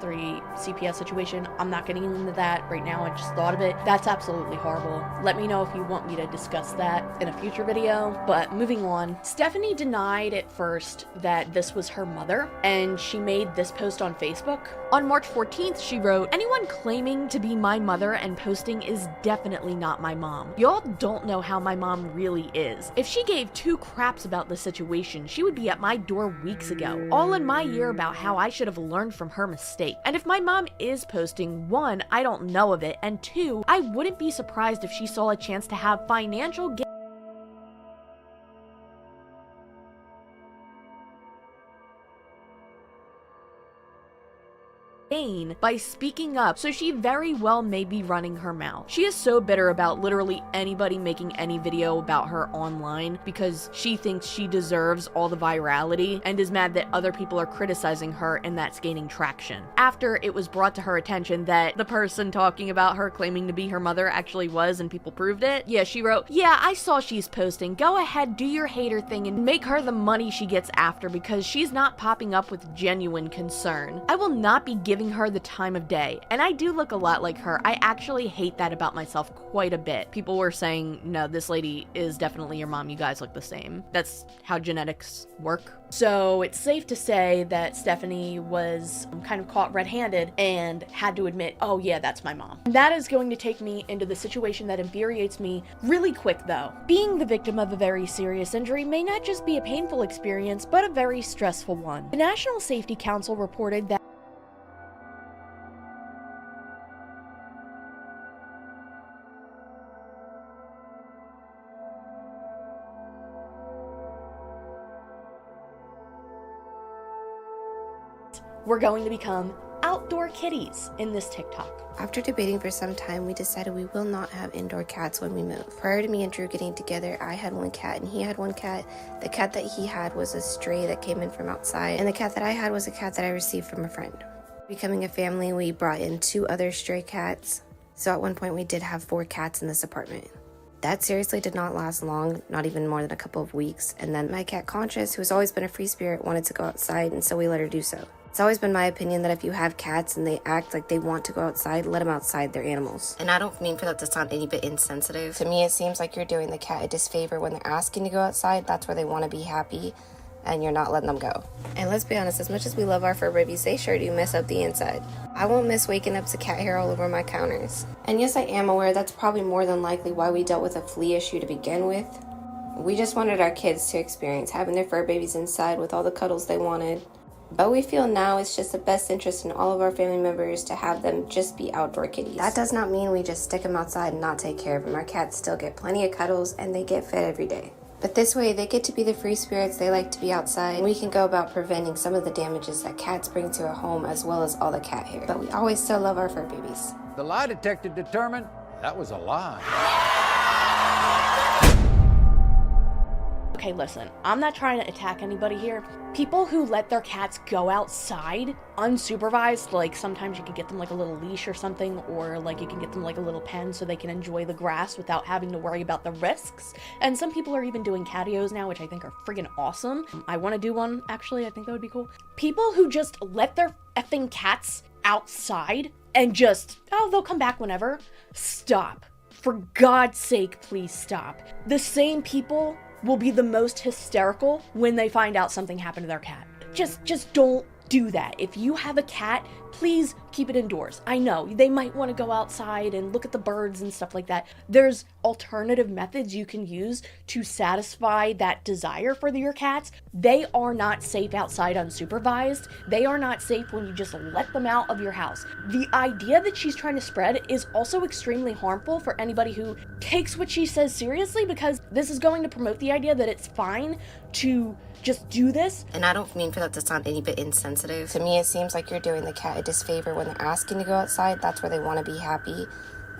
CPS situation. I'm not getting into that right now. I just thought of it. That's absolutely horrible. Let me know if you want me to discuss that in a future video. But moving on, Stephanie denied at first that this was her mother, and she made this post on Facebook. On March 14th, she wrote, "Anyone claiming to be my mother and posting is definitely not my mom. Y'all don't know how my mom really is. If she gave 2 craps about the situation, she would be at my door weeks ago, all in my ear about how I should have learned from her mistake. And if my mom is posting, 1, I don't know of it, and 2, I wouldn't be surprised if she saw a chance to have financial gain by speaking up, so she very well may be running her mouth. She is so bitter about literally anybody making any video about her online because she thinks she deserves all the virality and is mad that other people are criticizing her and that's gaining traction. After it was brought to her attention that the person talking about her claiming to be her mother actually was and people proved it, yeah, she wrote, "Yeah, I saw she's posting. Go ahead, do your hater thing and make her the money she gets after because she's not popping up with genuine concern. I will not be giving giving her the time of day. And I do look a lot like her. I actually hate that about myself quite a bit. People were saying, no, this lady is definitely your mom. You guys look the same. That's how genetics work. So it's safe to say that Stephanie was kind of caught red-handed and had to admit, oh yeah, that's my mom. And that is going to take me into the situation that infuriates me really quick though. Being the victim of a very serious injury may not just be a painful experience, but a very stressful one. The National Safety Council reported that we're going to become outdoor kitties in this TikTok. After debating for some time, we decided we will not have indoor cats when we move. Prior to me and Drew getting together, I had one cat and he had one cat. The cat that he had was a stray that came in from outside, and the cat that I had was a cat that I received from a friend. Becoming a family, we brought in 2 other stray cats. So at one point we did have 4 cats in this apartment. That seriously did not last long, not even more than a couple of weeks. And then my cat Conscious, who has always been a free spirit, wanted to go outside, and so we let her do so. It's always been my opinion that if you have cats and they act like they want to go outside, let them outside. They're animals. And I don't mean for that to sound any bit insensitive. To me, it seems like you're doing the cat a disfavor when they're asking to go outside. That's where they want to be happy, and you're not letting them go. And let's be honest, as much as we love our fur babies, they sure do mess up the inside. I won't miss waking up to cat hair all over my counters. And yes, I am aware that's probably more than likely why we dealt with a flea issue to begin with. We just wanted our kids to experience having their fur babies inside with all the cuddles they wanted. But we feel now it's just the best interest in all of our family members to have them just be outdoor kitties. That does not mean we just stick them outside and not take care of them. Our cats still get plenty of cuddles and they get fed every day. But this way, they get to be the free spirits they like to be outside, and we can go about preventing some of the damages that cats bring to a home, as well as all the cat hair. But we always still love our fur babies. The lie detector determined that was a lie. Okay, listen, I'm not trying to attack anybody here. People who let their cats go outside unsupervised, like sometimes you can get them like a little leash or something, or like you can get them like a little pen so they can enjoy the grass without having to worry about the risks. And some people are even doing catios now, which I think are friggin' awesome. I want to do one, actually. I think that would be cool. People who just let their effing cats outside and just, oh, they'll come back whenever. Stop. For God's sake, please stop. The same people will be the most hysterical when they find out something happened to their cat. Just don't do that. If you have a cat, please keep it indoors. I know they might want to go outside and look at the birds and stuff like that. There's alternative methods you can use to satisfy that desire for your cats. They are not safe outside unsupervised. They are not safe when you just let them out of your house. The idea that she's trying to spread is also extremely harmful for anybody who takes what she says seriously, because this is going to promote the idea that it's fine to just do this. And I don't mean for that to sound any bit insensitive. To me, it seems like you're doing the cat a disfavor when they're asking to go outside. That's where they want to be happy,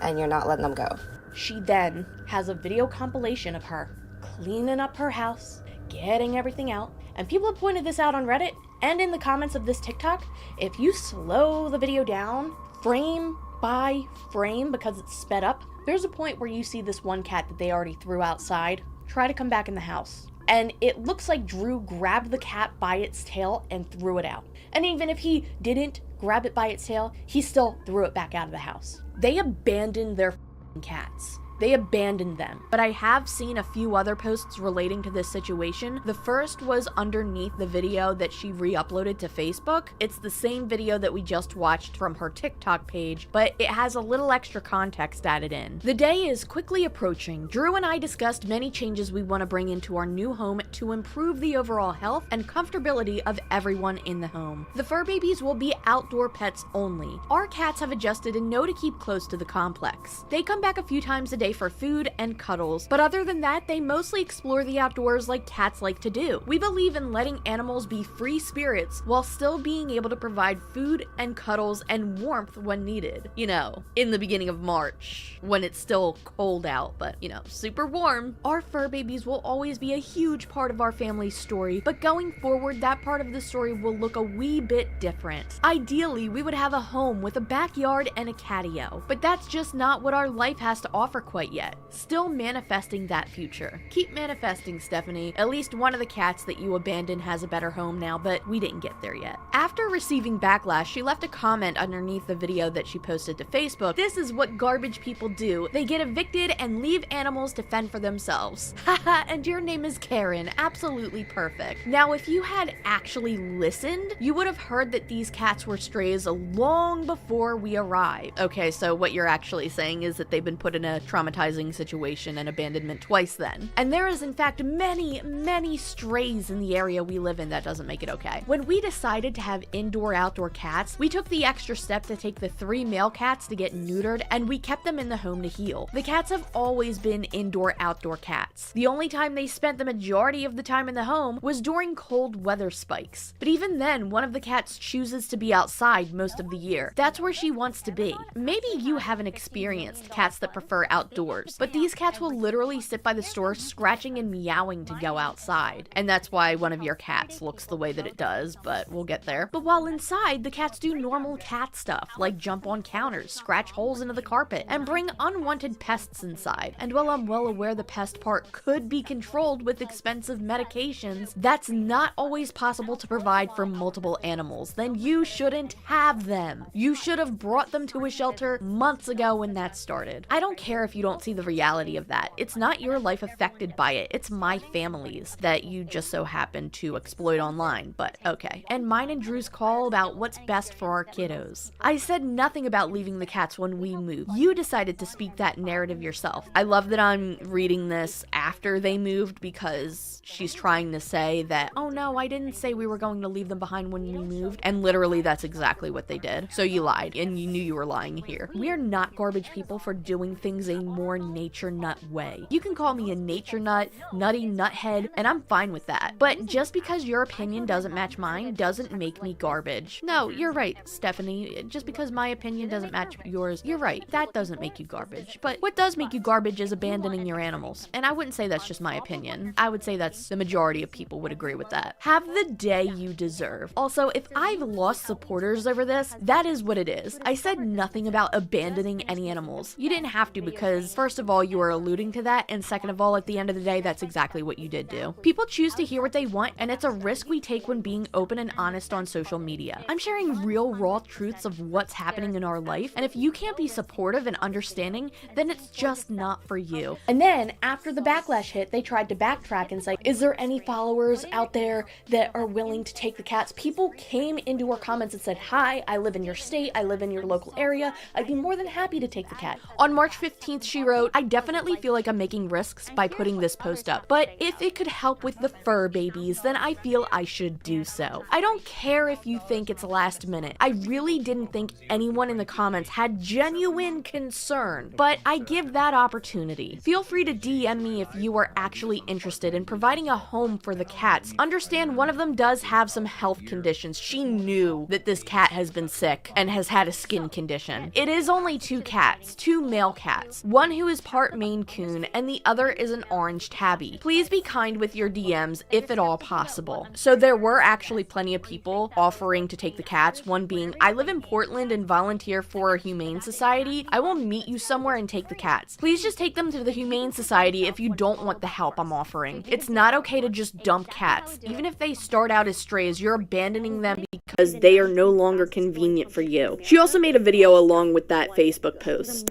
and you're not letting them go. She then has a video compilation of her cleaning up her house, getting everything out, and people have pointed this out on Reddit and in the comments of this TikTok. If you slow the video down, frame by frame, because it's sped up, there's a point where you see this one cat that they already threw outside try to come back in the house. And it looks like Drew grabbed the cat by its tail and threw it out. And even if he didn't grab it by its tail, he still threw it back out of the house. They abandoned their cats. They abandoned them. But I have seen a few other posts relating to this situation. The first was underneath the video that she re-uploaded to Facebook. It's the same video that we just watched from her TikTok page, but it has a little extra context added in. The day is quickly approaching. Drew and I discussed many changes we want to bring into our new home to improve the overall health and comfortability of everyone in the home. The fur babies will be outdoor pets only. Our cats have adjusted and know to keep close to the complex. They come back a few times a day for food and cuddles, but other than that, they mostly explore the outdoors like cats like to do. We believe in letting animals be free spirits while still being able to provide food and cuddles and warmth when needed. You know, in the beginning of March, when it's still cold out, but you know, super warm. Our fur babies will always be a huge part of our family's story, but going forward, that part of the story will look a wee bit different. Ideally, we would have a home with a backyard and a catio, but that's just not what our life has to offer quite yet. Still manifesting that future. Keep manifesting, Stephanie. At least one of the cats that you abandoned has a better home now, but we didn't get there yet. After receiving backlash, she left a comment underneath the video that she posted to Facebook. This is what garbage people do. They get evicted and leave animals to fend for themselves. Haha, and your name is Karen. Absolutely perfect. Now, if you had actually listened, you would have heard that these cats were strays long before we arrived. Okay, so what you're actually saying is that they've been put in a traumatizing situation and abandonment twice then. And there is in fact many strays in the area we live in. That doesn't make it okay. When we decided to have indoor-outdoor cats, we took the extra step to take the 3 male cats to get neutered, and we kept them in the home to heal. The cats have always been indoor-outdoor cats. The only time they spent the majority of the time in the home was during cold weather spikes. But even then, one of the cats chooses to be outside most of the year. That's where she wants to be. Maybe you haven't experienced cats that prefer outdoors, but these cats will literally sit by the store scratching and meowing to go outside. And that's why one of your cats looks the way that it does, but we'll get there. But while inside, the cats do normal cat stuff, like jump on counters, scratch holes into the carpet, and bring unwanted pests inside. And while I'm well aware the pest part could be controlled with expensive medications, that's not always possible to provide for multiple animals. Then you shouldn't have them. You should have brought them to a shelter months ago when that started. I don't care if you don't see the reality of that. It's not your life affected by it. It's my family's that you just so happen to exploit online, but okay. And mine and Drew's call about what's best for our kiddos. I said nothing about leaving the cats when we moved. You decided to speak that narrative yourself. I love that I'm reading this after they moved because she's trying to say that, oh no, I didn't say we were going to leave them behind when we moved. And literally that's exactly what they did. So you lied, and you knew you were lying here. We're not garbage people for doing things a more nature nut way. You can call me a nature nut, nutty nuthead, and I'm fine with that. But just because your opinion doesn't match mine doesn't make me garbage. No, you're right, Stephanie. Just because my opinion doesn't match yours, you're right. That doesn't make you garbage. But what does make you garbage is abandoning your animals. And I wouldn't say that's just my opinion. I would say that's the majority of people would agree with that. Have the day you deserve. Also, if I've lost supporters over this, that is what it is. I said nothing about abandoning any animals. You didn't have to because, first of all, you were alluding to that, and second of all, at the end of the day, that's exactly what you did do. People choose to hear what they want, and it's a risk we take when being open and honest on social media. I'm sharing real, raw truths of what's happening in our life, and if you can't be supportive and understanding, then it's just not for you. And then, after the backlash hit, they tried to backtrack and say, is there any followers out there that are willing to take the cats? People came into our comments and said, hi, I live in your state, I live in your local area, I'd be more than happy to take the cat. On March 15th, she wrote, I definitely feel like I'm making risks by putting this post up, but if it could help with the fur babies, then I feel I should do so. I don't care if you think it's last minute. I really didn't think anyone in the comments had genuine concern, but I give that opportunity. Feel free to DM me if you are actually interested in providing a home for the cats. Understand one of them does have some health conditions. She knew that this cat has been sick and has had a skin condition. It is only 2 cats, 2 male cats, one who is part Maine Coon and the other is an orange tabby. Please be kind with your DMs if at all possible. So there were actually plenty of people offering to take the cats, one being, I live in Portland and volunteer for a humane society. I will meet you somewhere and take the cats. Please just take them to the humane society if you don't want the help I'm offering. It's not okay to just dump cats. Even if they start out as strays, you're abandoning them because they are no longer convenient for you. She also made a video along with that Facebook post.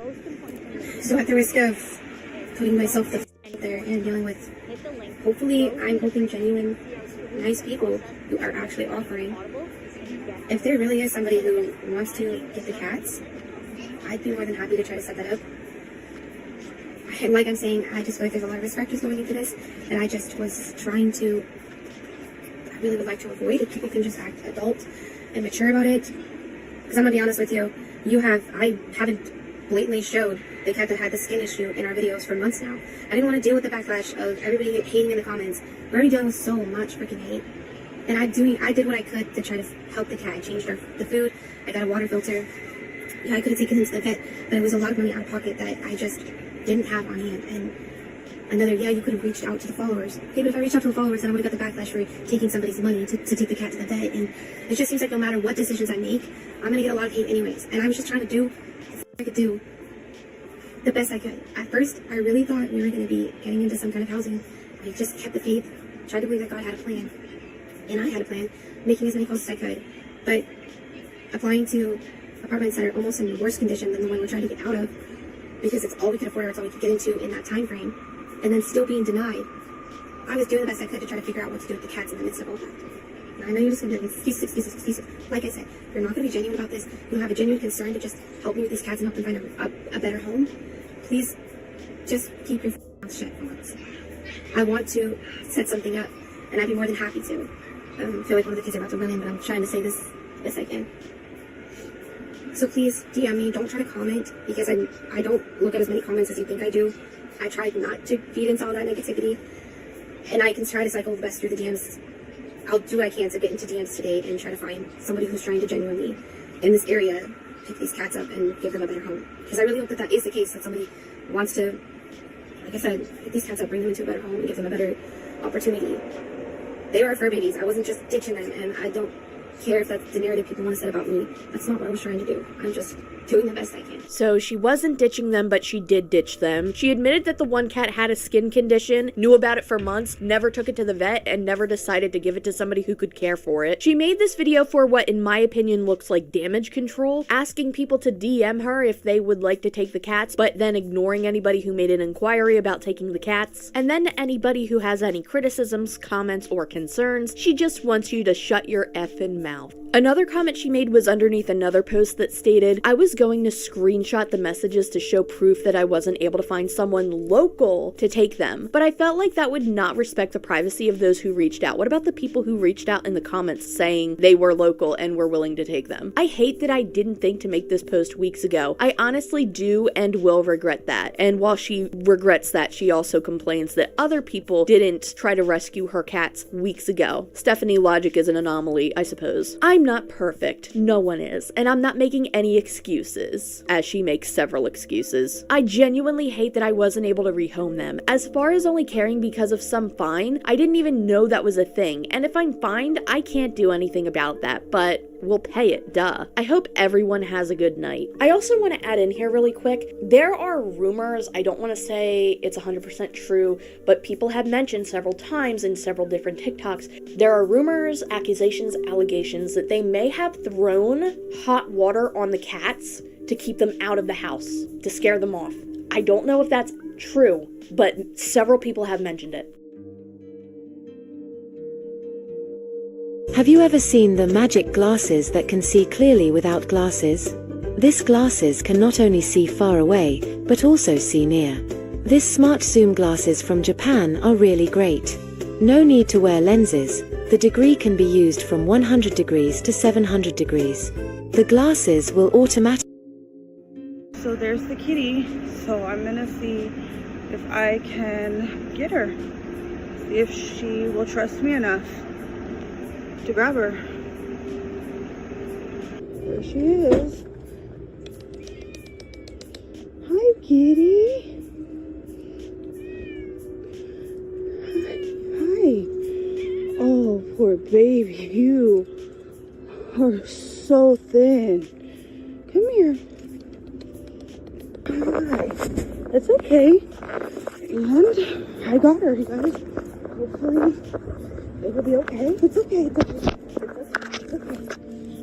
So at the risk of putting myself out there and dealing with, hopefully, I'm hoping genuine, nice people who are actually offering. If there really is somebody who wants to get the cats, I'd be more than happy to try to set that up. And like I'm saying, I just feel like there's a lot of risk factors going into this, and I just was trying to, I really would like to avoid it. People can just act adult and mature about it. Because I'm going to be honest with you, I haven't blatantly showed the cat that had the skin issue in our videos for months now. I didn't want to deal with the backlash of everybody hating in the comments. We're already dealing with so much freaking hate. And I did what I could to try to help the cat. I changed the food, I got a water filter. Yeah, I could have taken him to the vet, but it was a lot of money out of pocket that I just didn't have on hand. And another, yeah, you could have reached out to the followers. Okay, but if I reached out to the followers, then I would have got the backlash for taking somebody's money to take the cat to the vet. And it just seems like no matter what decisions I make, I'm going to get a lot of hate anyways. And I was just trying to do what I could do the best I could. At first, I really thought we were going to be getting into some kind of housing. I just kept the faith, tried to believe that God had a plan. And I had a plan, making as many calls as I could. But applying to apartments that are almost in worse condition than the one we're trying to get out of, because it's all we could afford, or it's all we could get into in that time frame, and then still being denied, I was doing the best I could to try to figure out what to do with the cats in the midst of all that. Now, I know you're just going to do excuses. Like I said, you're not going to be genuine about this. You have a genuine concern to just help me with these cats and help them find a better home. Please, just keep your mouth shut for once. I want to set something up, and I'd be more than happy to. I feel like one of the kids are about to run in, but I'm trying to say this best I can. So please, DM me. Don't try to comment, because I don't look at as many comments as you think I do. I try not to feed into all that negativity, and I can try to cycle the best through the DMs. I'll do what I can to get into DMs today and try to find somebody who's trying to genuinely, in this area, pick these cats up and give them a better home. Because I really hope that that is the case, that somebody wants to, like I said, pick these cats up, bring them into a better home, and give them a better opportunity. They are fur babies. I wasn't just ditching them, and I don't care if that's the narrative people want to say about me. That's not what I was trying to do. I'm just doing the best I can. So she wasn't ditching them, but she did ditch them. She admitted that the one cat had a skin condition, knew about it for months, never took it to the vet, and never decided to give it to somebody who could care for it. She made this video for what, in my opinion, looks like damage control, asking people to DM her if they would like to take the cats, but then ignoring anybody who made an inquiry about taking the cats. And then anybody who has any criticisms, comments, or concerns, she just wants you to shut your effing mouth. Another comment she made was underneath another post that stated, "I was going to screenshot the messages to show proof that I wasn't able to find someone local to take them, but I felt like that would not respect the privacy of those who reached out. What about the people who reached out in the comments saying they were local and were willing to take them?" I hate that I didn't think to make this post weeks ago. I honestly do and will regret that. And while she regrets that, she also complains that other people didn't try to rescue her cats weeks ago. Stephanie Logic is an anomaly, I suppose. I'm not perfect, no one is, and I'm not making any excuses, as she makes several excuses. I genuinely hate that I wasn't able to rehome them. As far as only caring because of some fine, I didn't even know that was a thing, and if I'm fined, I can't do anything about that, but we'll pay it, duh. I hope everyone has a good night. I also want to add in here really quick, there are rumors, I don't want to say it's 100% true, but people have mentioned several times in several different TikToks, there are rumors, accusations, allegations that they may have thrown hot water on the cats to keep them out of the house, to scare them off. I don't know if that's true, but several people have mentioned it. Have you ever seen the magic glasses that can see clearly without glasses? This glasses can not only see far away, but also see near. This smart zoom glasses from Japan are really great. No need to wear lenses. The degree can be used from 100 degrees to 700 degrees. The glasses will automatically... So there's the kitty, so I'm gonna see if I can get her. See if she will trust me enough to grab her. There she is. Hi, kitty. Hi. Oh, poor baby, you are so thin. Come here. Hi. It's okay. And I got her, you guys. Hopefully it will be okay. It's okay.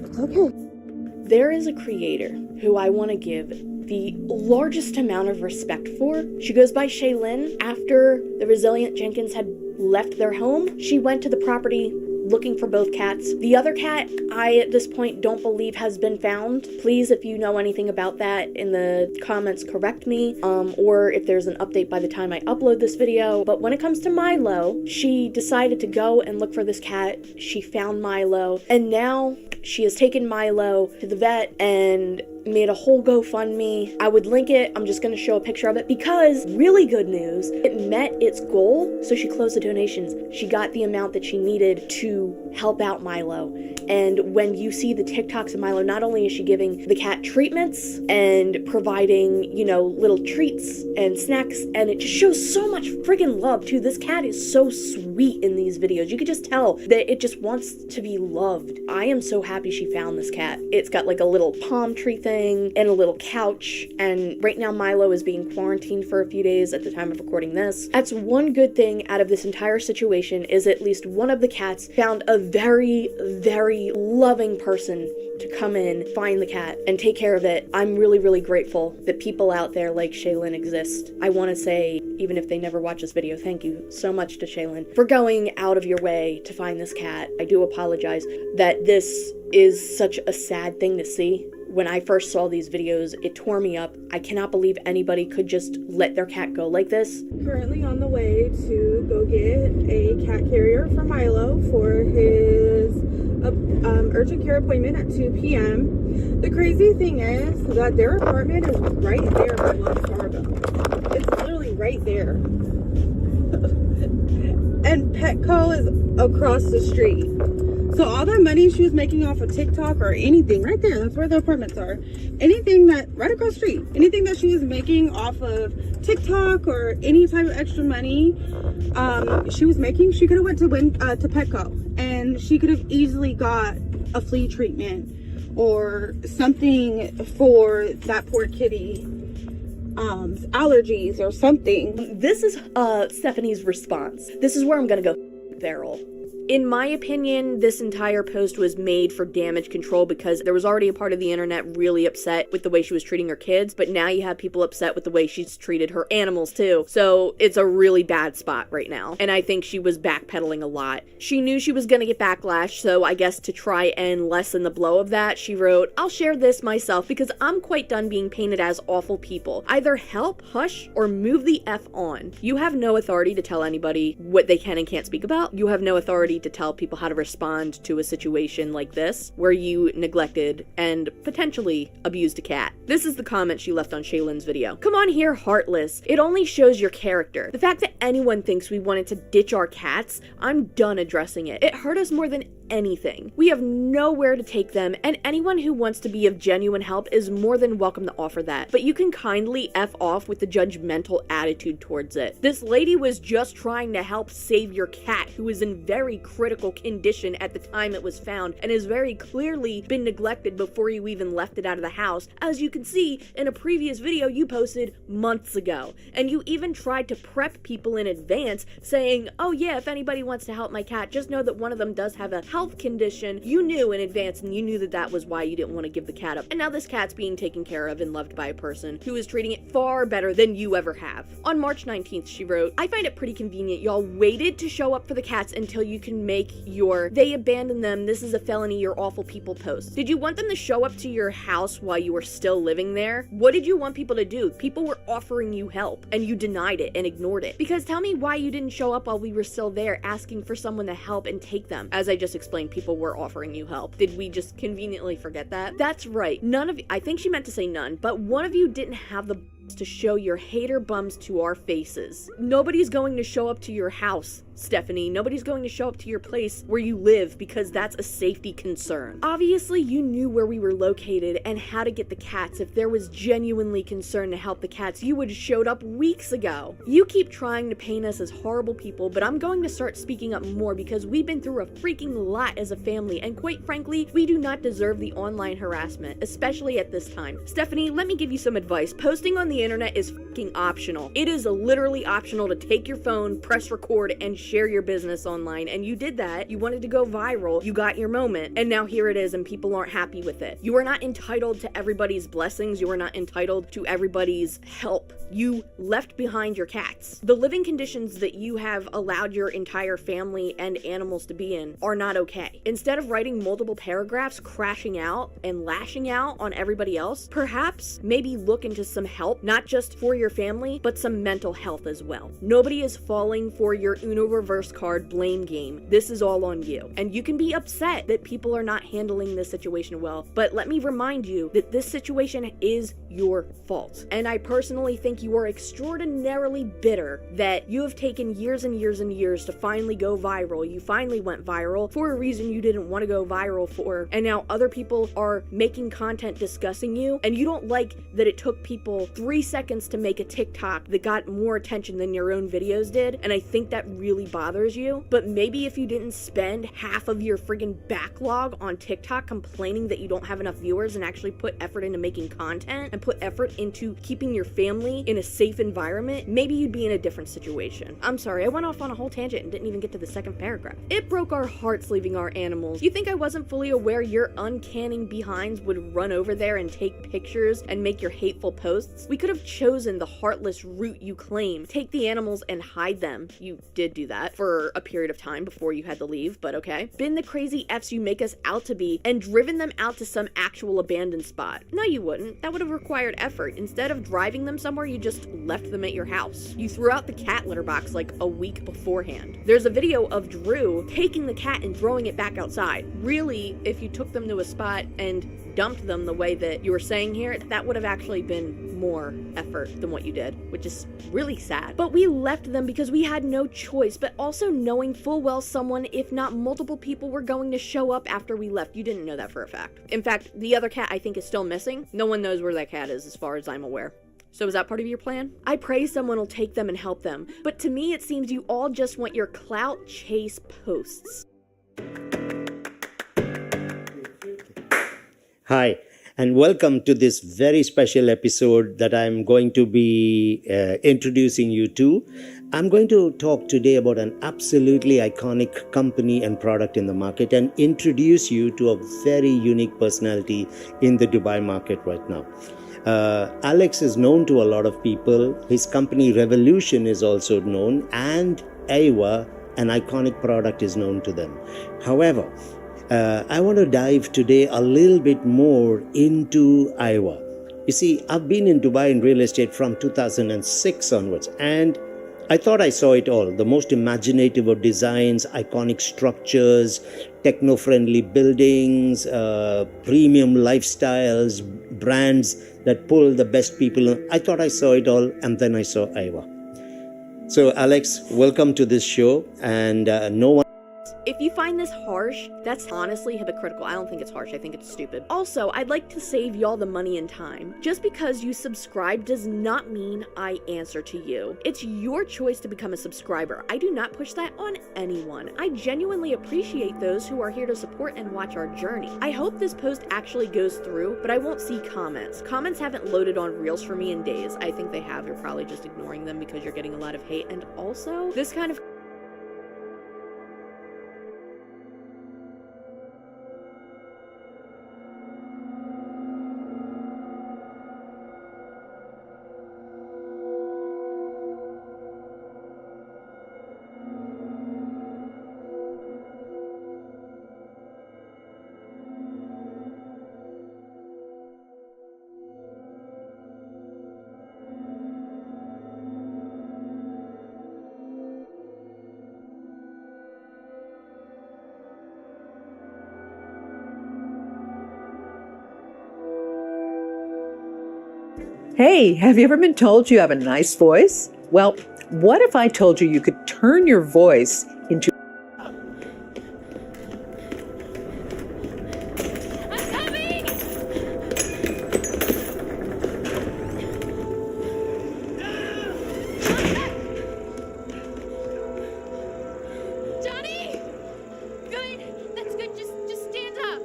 It's okay. There is a creator who I want to give the largest amount of respect for. She goes by Shaylin. After the Resilient Jenkins had left their home, she went to the property looking for both cats. The other cat, I at this point don't believe has been found. Please, if you know anything about that in the comments, correct me, or if there's an update by the time I upload this video. But when it comes to Milo, she decided to go and look for this cat. She found Milo, and now she has taken Milo to the vet and made a whole GoFundMe. I would link it. I'm just going to show a picture of it because really good news. It met its goal, so she closed the donations. She got the amount that she needed to help out Milo. And when you see the TikToks of Milo, not only is she giving the cat treatments and providing, you know, little treats and snacks, and it just shows so much friggin' love too. This cat is so sweet in these videos. You could just tell that it just wants to be loved. I am so happy she found this cat. It's got like a little palm tree thing and a little couch, and right now Milo is being quarantined for a few days at the time of recording this. That's one good thing out of this entire situation, is at least one of the cats found a very, very loving person to come in, find the cat, and take care of it. I'm really, really grateful that people out there like Shaylin exist. I want to say, even if they never watch this video, thank you so much to Shaylin for going out of your way to find this cat. I do apologize that this is such a sad thing to see. When I first saw these videos, it tore me up. I cannot believe anybody could just let their cat go like this. Currently on the way to go get a cat carrier for Milo for his urgent care appointment at 2 p.m. The crazy thing is that their apartment is right there by Wells Fargo. It's literally right there. And Petco is across the street. So all that money she was making off of TikTok or anything, right there, that's where the apartments are. Anything that, right across the street, anything that she was making off of TikTok or any type of extra money she was making, she could have went to Petco, and she could have easily got a flea treatment or something for that poor kitty. Allergies or something. This is Stephanie's response. This is where I'm gonna go viral. In my opinion, this entire post was made for damage control because there was already a part of the internet really upset with the way she was treating her kids, but now you have people upset with the way she's treated her animals too. So it's a really bad spot right now. And I think she was backpedaling a lot. She knew she was gonna get backlash, so I guess to try and lessen the blow of that, she wrote, "I'll share this myself because I'm quite done being painted as awful people. Either help, hush, or move the F on. You have no authority to tell anybody what they can and can't speak about. You have no authority to tell people how to respond to a situation like this, where you neglected and potentially abused a cat." This is the comment she left on Shaylin's video. "Come on here, heartless. It only shows your character. The fact that anyone thinks we wanted to ditch our cats, I'm done addressing it. It hurt us more than anything. We have nowhere to take them, and anyone who wants to be of genuine help is more than welcome to offer that. But you can kindly F off with the judgmental attitude towards it. This lady was just trying to help save your cat, who is in very critical condition at the time it was found, and has very clearly been neglected before you even left it out of the house, as you can see in a previous video you posted months ago. And you even tried to prep people in advance, saying, oh yeah, if anybody wants to help my cat, just know that one of them does have a health condition. You knew in advance, and you knew that that was why you didn't want to give the cat up. And now this cat's being taken care of and loved by a person who is treating it far better than you ever have." On March 19th, she wrote, "I find it pretty convenient y'all waited to show up for the cats until you can make your 'they abandoned them, this is a felony, you're awful people' post. Did you want them to show up to your house while you were still living there? What did you want people to do? People were offering you help, and you denied it and ignored it. Because tell me why you didn't show up while we were still there asking for someone to help and take them." As I just explained, people were offering you help. Did we just conveniently forget that? That's right. None of you, I think she meant to say none, but one of you didn't have the to show your hater bums to our faces. Nobody's going to show up to your house, Stephanie. Nobody's going to show up to your place where you live because that's a safety concern. Obviously, you knew where we were located and how to get the cats. If there was genuinely concern to help the cats, you would have showed up weeks ago. You keep trying to paint us as horrible people, but I'm going to start speaking up more because we've been through a freaking lot as a family, and quite frankly, we do not deserve the online harassment, especially at this time. Stephanie, let me give you some advice. Posting on the internet is fucking optional. It is literally optional to take your phone, press record, and share your business online, and you did that. You wanted to go viral, you got your moment, and now here it is, and people aren't happy with it. You are not entitled to everybody's blessings. You are not entitled to everybody's help. You left behind your cats. The living conditions that you have allowed your entire family and animals to be in are not okay. Instead of writing multiple paragraphs crashing out and lashing out on everybody else, perhaps maybe look into some help, not just for your family, but some mental health as well. Nobody is falling for your Uno reverse card blame game. This is all on you. And you can be upset that people are not handling this situation well, but let me remind you that this situation is your fault. And I personally think you are extraordinarily bitter that you have taken years and years and years to finally go viral. You finally went viral for a reason you didn't want to go viral for, and now other people are making content discussing you, and you don't like that it took people 3 seconds to make a TikTok that got more attention than your own videos did, and I think that really really bothers you, but maybe if you didn't spend half of your friggin' backlog on TikTok complaining that you don't have enough viewers and actually put effort into making content and put effort into keeping your family in a safe environment, maybe you'd be in a different situation. I'm sorry, I went off on a whole tangent and didn't even get to the second paragraph. It broke our hearts leaving our animals. You think I wasn't fully aware your uncanny behinds would run over there and take pictures and make your hateful posts? We could have chosen the heartless route you claim. Take the animals and hide them. You did do that for a period of time before you had to leave, but okay. Been the crazy Fs you make us out to be and driven them out to some actual abandoned spot. No, you wouldn't. That would have required effort. Instead of driving them somewhere, you just left them at your house. You threw out the cat litter box like a week beforehand. There's a video of Drew taking the cat and throwing it back outside. Really, if you took them to a spot and dumped them the way that you were saying here, that would have actually been more effort than what you did, which is really sad. But we left them because we had no choice, but also knowing full well someone, if not multiple people, were going to show up after we left. You didn't know that for a fact. In fact, the other cat I think is still missing. No one knows where that cat is as far as I'm aware. So is that part of your plan? I pray someone will take them and help them, but to me it seems you all just want your clout chase posts. Hi, and welcome to this very special episode that I'm going to be introducing you to. I'm going to talk today about an absolutely iconic company and product in the market and introduce you to a very unique personality in the Dubai market right now. Alex is known to a lot of people. His company Revolution is also known, and Aiwa, an iconic product, is known to them. However, I want to dive today a little bit more into Aiwa. You see, I've been in Dubai in real estate from 2006 onwards, and I thought I saw it all. The most imaginative of designs, iconic structures, techno-friendly buildings, premium lifestyles, brands that pull the best people. I thought I saw it all, and then I saw Aiwa. So Alex, welcome to this show, and no one... If you find this harsh, that's honestly hypocritical. I don't think it's harsh, I think it's stupid. Also, I'd like to save y'all the money and time. Just because you subscribe does not mean I answer to you. It's your choice to become a subscriber. I do not push that on anyone. I genuinely appreciate those who are here to support and watch our journey. I hope this post actually goes through, but I won't see comments. Comments haven't loaded on Reels for me in days. I think they have. You're probably just ignoring them because you're getting a lot of hate, and also, this kind of Hey, have you ever been told you have a nice voice? Well, what if I told you you could turn your voice into... Johnny! Good! That's good. Just stand up.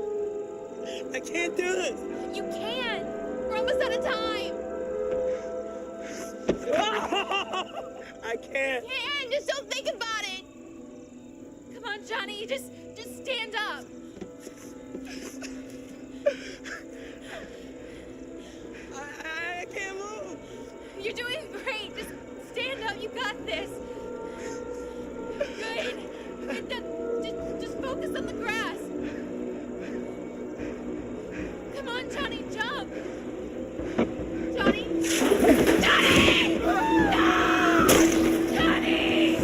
I can't do this. You can! We're almost out of time! I can't. You can! Just don't think about it! Come on, Johnny, just stand up! I can't move. You're doing great! Just stand up, you got this! Good! Just focus on the grass! Come on, Johnny, jump! Johnny! Johnny! No! Johnny!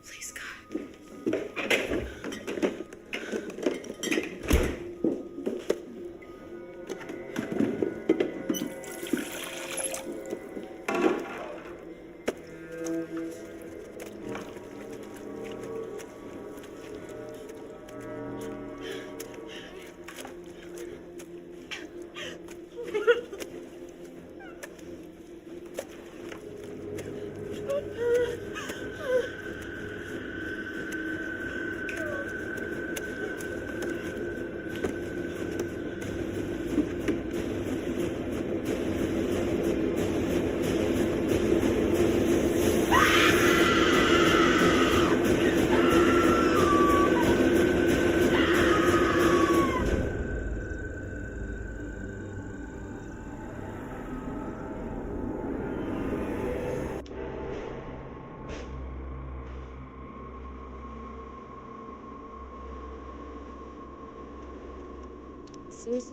Please, God.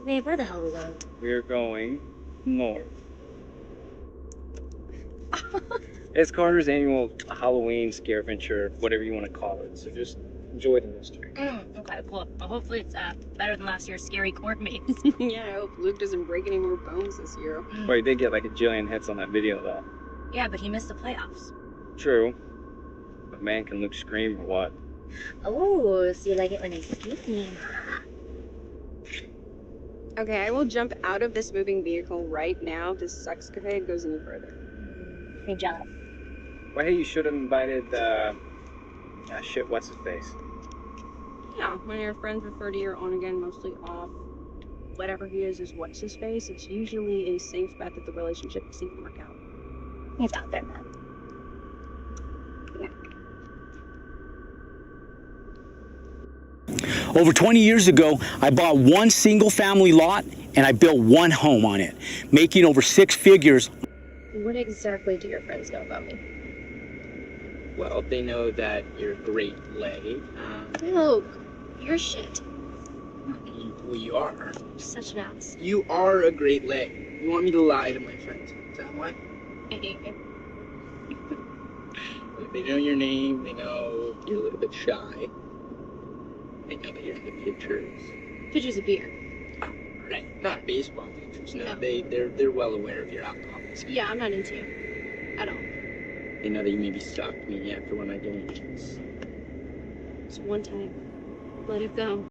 Babe, where the hell are we going? We're going north. It's Carter's annual Halloween scare venture, whatever you want to call it. So just enjoy the mystery. Okay, well, hopefully it's better than last year's scary court maze. Yeah, I hope Luke doesn't break any more bones this year. Well, he did get like a jillion hits on that video, though. Yeah, but he missed the playoffs. True. But man, can Luke scream or what? Oh, so you like it when I scream? Okay, I will jump out of this moving vehicle right now if this sexcapade goes any further. Good job. Well, hey, you should have invited, shit, what's his face? Yeah, when your friends refer to your on again, mostly off, whatever he is what's his face, it's usually a safe bet that the relationship isn't work out. He's out there, man. Over 20 years ago, I bought one single family lot and I built one home on it, making over 6 figures. What exactly do your friends know about me? Well, they know that you're a great lay. Luke, you're shit. Well, you are. You're such an ass. You are a great lay. You want me to lie to my friends? Is that why? I hate you. They know your name, they know you're a little bit shy. They know that you're in the pictures. Pictures of beer. Right, not baseball pictures. No, they're well aware of your alcoholism. Yeah, I'm not into you. At all. They know that you maybe stalked me after one of my games. It's one time. Let it go.